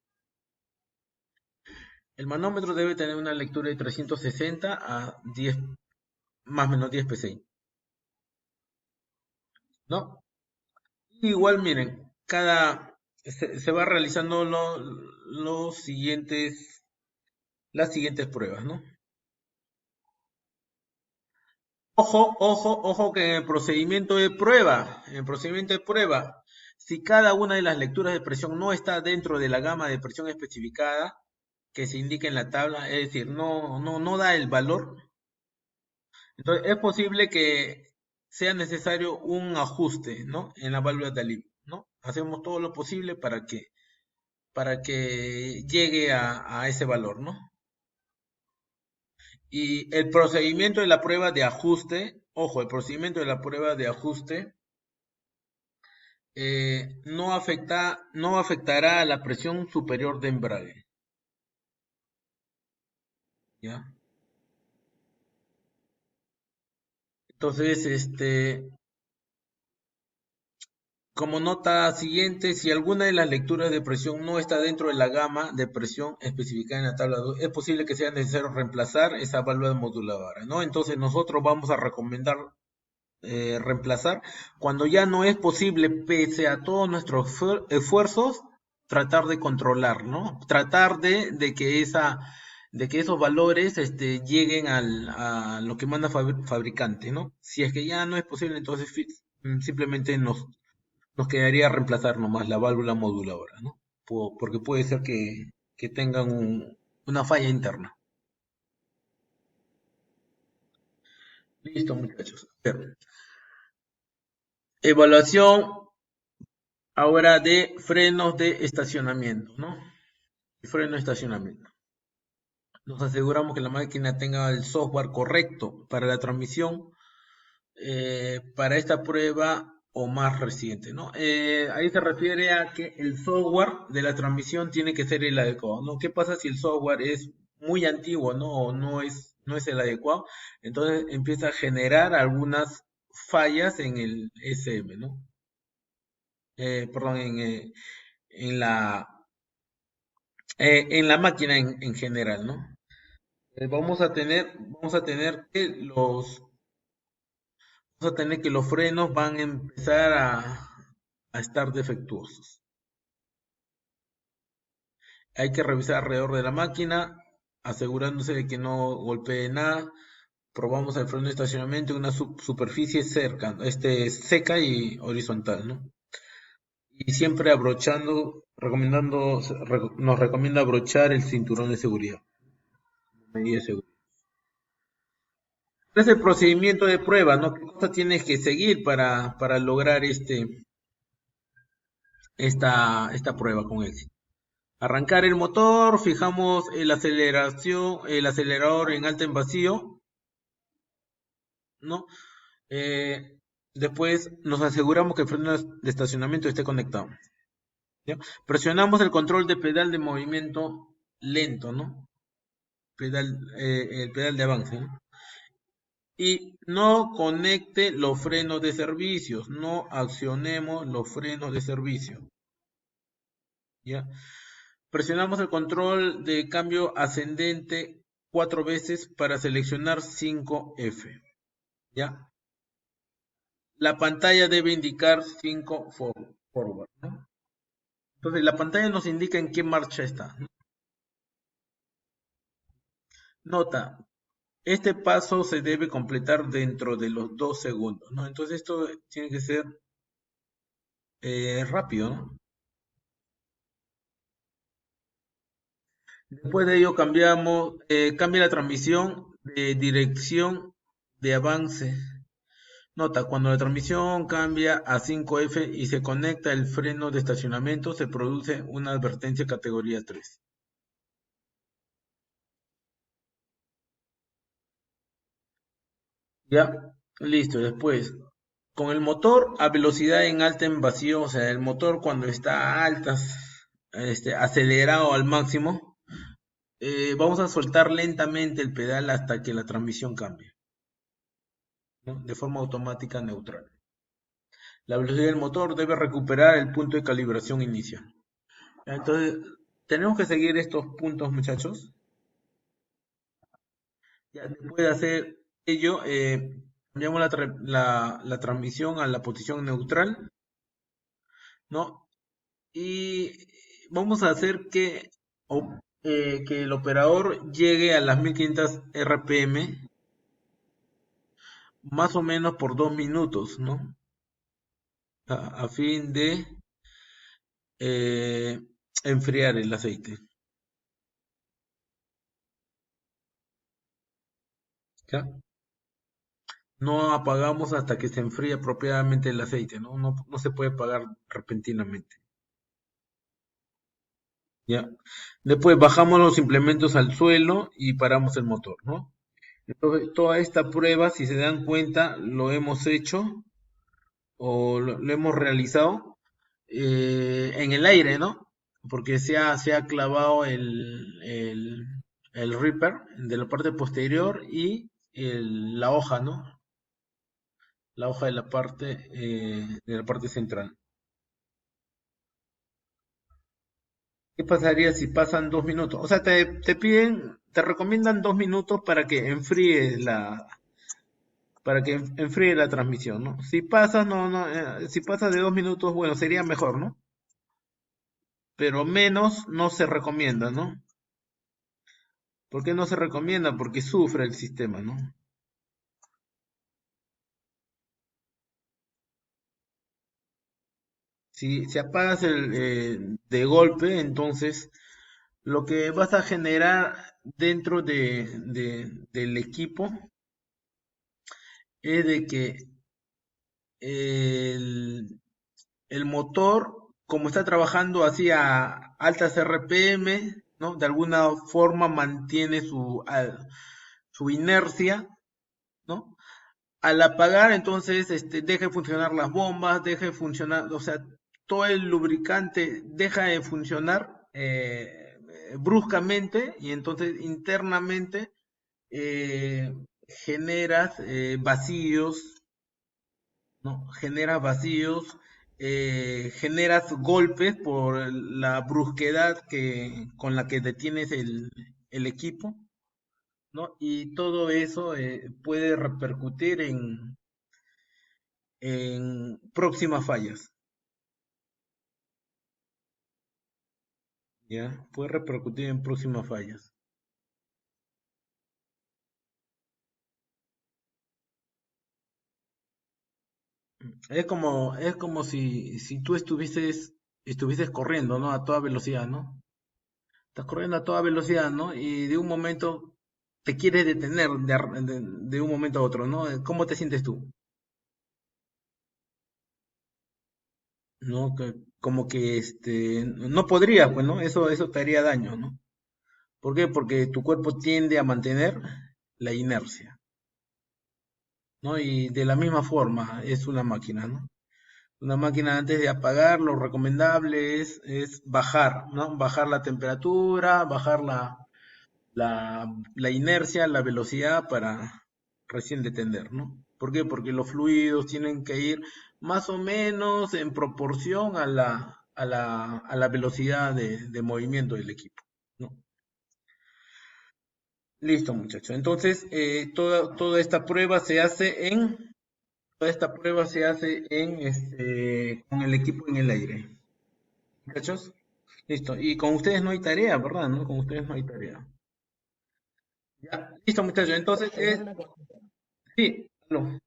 El manómetro debe tener una lectura de 360 a 10, más o menos 10 psi, ¿no? Igual, miren, se va realizando las siguientes pruebas, ¿no? Ojo que en el procedimiento de prueba, si cada una de las lecturas de presión no está dentro de la gama de presión especificada que se indica en la tabla, es decir, no da el valor, entonces es posible que sea necesario un ajuste, ¿no? En la válvula de alivio, ¿no? Hacemos todo lo posible para que llegue a ese valor, ¿no? Y el procedimiento de la prueba de ajuste, ojo, el procedimiento de la prueba de ajuste no afectará a la presión superior de embrague. ¿Ya? Entonces, como nota siguiente, si alguna de las lecturas de presión no está dentro de la gama de presión especificada en la tabla 2, es posible que sea necesario reemplazar esa válvula moduladora, ¿no? Entonces nosotros vamos a recomendar reemplazar cuando ya no es posible, pese a todos nuestros esfuerzos, tratar de controlar, ¿no? Tratar de que esos valores lleguen a lo que manda fabricante, ¿no? Si es que ya no es posible, entonces simplemente nos quedaría reemplazar nomás la válvula moduladora, ¿no? Porque puede ser que tengan una falla interna. Listo, muchachos. Evaluación ahora de frenos de estacionamiento, ¿no? Freno de estacionamiento. Nos aseguramos que la máquina tenga el software correcto para la transmisión, para esta prueba o más reciente, ¿no? Ahí se refiere a que el software de la transmisión tiene que ser el adecuado, ¿no? ¿Qué pasa si el software es muy antiguo, ¿no? O no es el adecuado? Entonces empieza a generar algunas fallas en el SM, ¿no? perdón, en la máquina en general, ¿no? Vamos a tener que los frenos van a empezar a estar defectuosos. Hay que revisar alrededor de la máquina, asegurándose de que no golpee nada. Probamos el freno de estacionamiento en una superficie seca y horizontal, ¿no? Y siempre nos recomienda abrochar el cinturón de seguridad. Medida de seguridad. ¿Cuál es el procedimiento de prueba, no? ¿Qué cosa tienes que seguir para lograr esta prueba con éxito? Arrancar el motor, fijamos el acelerador en alta en vacío, ¿no? Después nos aseguramos que el freno de estacionamiento esté conectado, ¿ya? Presionamos el control de pedal de movimiento lento, ¿no? El pedal de avance, ¿no? Y no conecte los frenos de servicios, no accionemos los frenos de servicio, ¿ya? Presionamos el control de cambio ascendente 4 veces para seleccionar 5F, ¿ya? La pantalla debe indicar 5 forward, ¿no? Entonces la pantalla nos indica en qué marcha está, ¿no? Nota, este paso se debe completar dentro de los 2 segundos, ¿no? Entonces esto tiene que ser rápido, ¿no? Después de ello cambia la transmisión de dirección de avance. Nota, cuando la transmisión cambia a 5F y se conecta el freno de estacionamiento, se produce una advertencia categoría 3. Ya, listo. Después, con el motor a velocidad en alta en vacío, o sea, el motor cuando está a altas, acelerado al máximo, vamos a soltar lentamente el pedal hasta que la transmisión cambie, ¿no? De forma automática neutral. La velocidad del motor debe recuperar el punto de calibración inicial. Entonces, tenemos que seguir estos puntos, muchachos. Ya después de hacer ello, cambiamos la transmisión a la posición neutral, ¿no? Y vamos a hacer que el operador llegue a las 1500 RPM más o menos por 2 minutos, ¿no? A fin de eh, enfriar el aceite. ¿Ya? No apagamos hasta que se enfríe apropiadamente el aceite, ¿no? No se puede apagar repentinamente. ¿Ya? Después bajamos los implementos al suelo y paramos el motor, ¿no? Entonces, toda esta prueba, si se dan cuenta, lo hemos hecho o lo hemos realizado en el aire, ¿no? Porque se ha clavado el Reaper de la parte posterior y la hoja, ¿no? La hoja de la parte central. ¿Qué pasaría si pasan 2 minutos? O sea, te recomiendan 2 minutos para que enfríe la transmisión, ¿no? Si pasa, si pasa de 2 minutos, bueno, sería mejor, ¿no? Pero menos no se recomienda, ¿no? ¿Por qué no se recomienda? Porque sufre el sistema, ¿no? Si apagas de golpe, entonces lo que vas a generar dentro del equipo es de que el, el motor, como está trabajando así a altas RPM, ¿no? De alguna forma mantiene su inercia, ¿no? Al apagar, entonces, deja de funcionar las bombas, deja de funcionar, o sea, todo el lubricante deja de funcionar bruscamente y entonces internamente eh, generas vacíos, ¿no? Generas vacíos generas golpes por la brusquedad con la que detienes el equipo, ¿no? Y todo eso puede repercutir en próximas fallas, ¿ya? Puede repercutir en próximas fallas. Es como si tú estuvieses corriendo, ¿no? A toda velocidad, ¿no? Estás corriendo a toda velocidad, ¿no? Y de un momento te quieres detener de un momento a otro, ¿no? ¿Cómo te sientes tú? ¿No? Como que no podrías, pues, ¿no? Eso te haría daño, ¿no? ¿Por qué? Porque tu cuerpo tiende a mantener la inercia, ¿no? Y de la misma forma es una máquina, ¿no? Una máquina antes de apagar, lo recomendable es bajar, ¿no? Bajar la temperatura, bajar la inercia, la velocidad para recién detener, ¿no? ¿Por qué? Porque los fluidos tienen que ir más o menos en proporción a la velocidad de movimiento del equipo, ¿no? Listo, muchachos. Entonces, toda esta prueba se hace con el equipo en el aire. Muchachos, listo. Y con ustedes no hay tarea, ¿verdad? ¿No? Con ustedes no hay tarea. Ya, listo, muchachos. Entonces, Profesor, una consulta. sí, aló.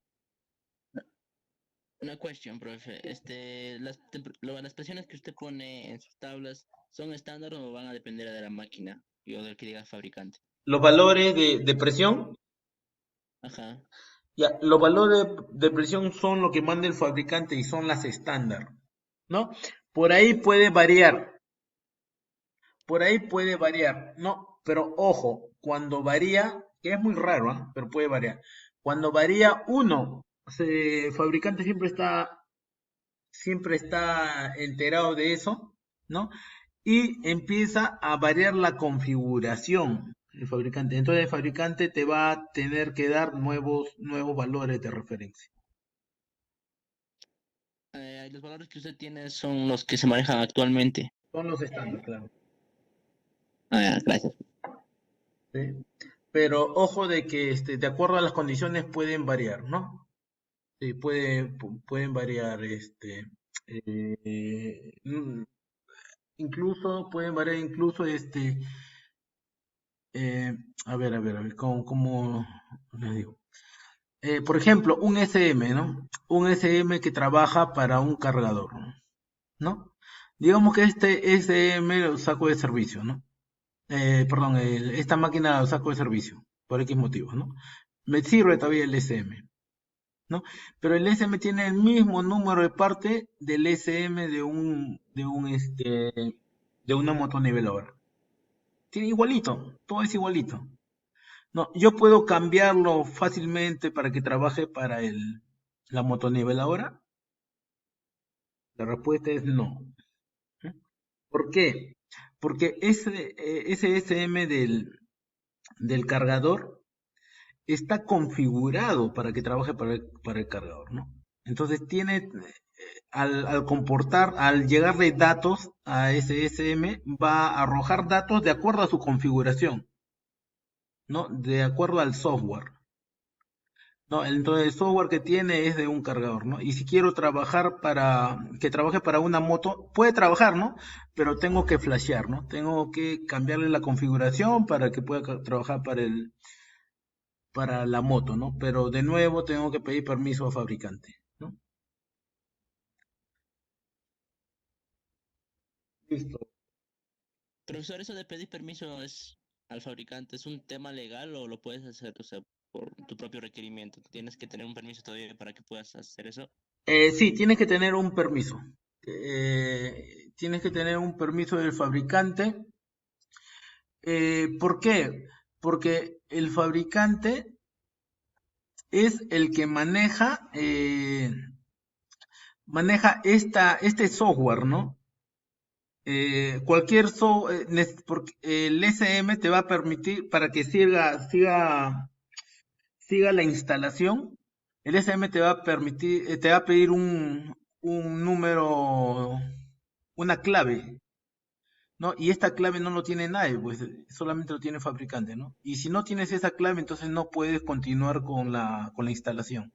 Una cuestión, profe. Las presiones que usted pone en sus tablas, ¿son estándar o van a depender de la máquina y o del que diga el fabricante? Los valores de presión, Ajá. ya, los valores de presión son lo que manda el fabricante y son las estándar, ¿no? Por ahí puede variar, por ahí puede variar, ¿no? Pero ojo, cuando varía, que es muy raro, ¿ah? Pero puede variar. Cuando varía uno, el fabricante siempre está enterado de eso, ¿no? Y empieza a variar la configuración el fabricante. Entonces el fabricante te va a tener que dar nuevos valores de referencia. Los valores que usted tiene son los que se manejan actualmente. Son los estándares, claro. Ah, gracias. ¿Sí? Pero ojo de que de acuerdo a las condiciones pueden variar, ¿no? Sí, pueden variar, eh, mm, incluso pueden variar incluso eh, a ver, ¿cómo les digo? Por ejemplo, un SM, ¿no? Un SM que trabaja para un cargador, ¿no? Digamos que este SM lo saco de servicio, ¿no? Perdón, esta máquina lo saco de servicio, por X motivos, ¿no? Me sirve todavía el SM, ¿no? Pero el SM tiene el mismo número de parte del SM de una motoniveladora. Tiene igualito, todo es igualito. No, yo puedo cambiarlo fácilmente para que trabaje para la motoniveladora. La respuesta es no. ¿Eh? ¿Por qué? Porque ese SM del cargador está configurado para que trabaje para el cargador, ¿no? Entonces al llegarle datos a ese SM, va a arrojar datos de acuerdo a su configuración, ¿no? De acuerdo al software. No, entonces el software que tiene es de un cargador, ¿no? Y si quiero que trabaje para una moto, puede trabajar, ¿no? Pero tengo que flashear, ¿no? Tengo que cambiarle la configuración para que pueda trabajar para la moto, ¿no? Pero de nuevo tengo que pedir permiso al fabricante, ¿no? Listo. Profesor, ¿eso de pedir permiso es al fabricante, es un tema legal o lo puedes hacer, o sea, por tu propio requerimiento? ¿Tienes que tener un permiso todavía para que puedas hacer eso? Sí, tienes que tener un permiso. Tienes que tener un permiso del fabricante. ¿Por qué? Porque el fabricante es el que maneja este software, ¿no? Porque el SM te va a permitir para que siga la instalación. El SM te va a pedir un número, una clave, ¿no? Y esta clave no lo tiene nadie, pues solamente lo tiene el fabricante, ¿no? Y si no tienes esa clave, entonces no puedes continuar con la instalación.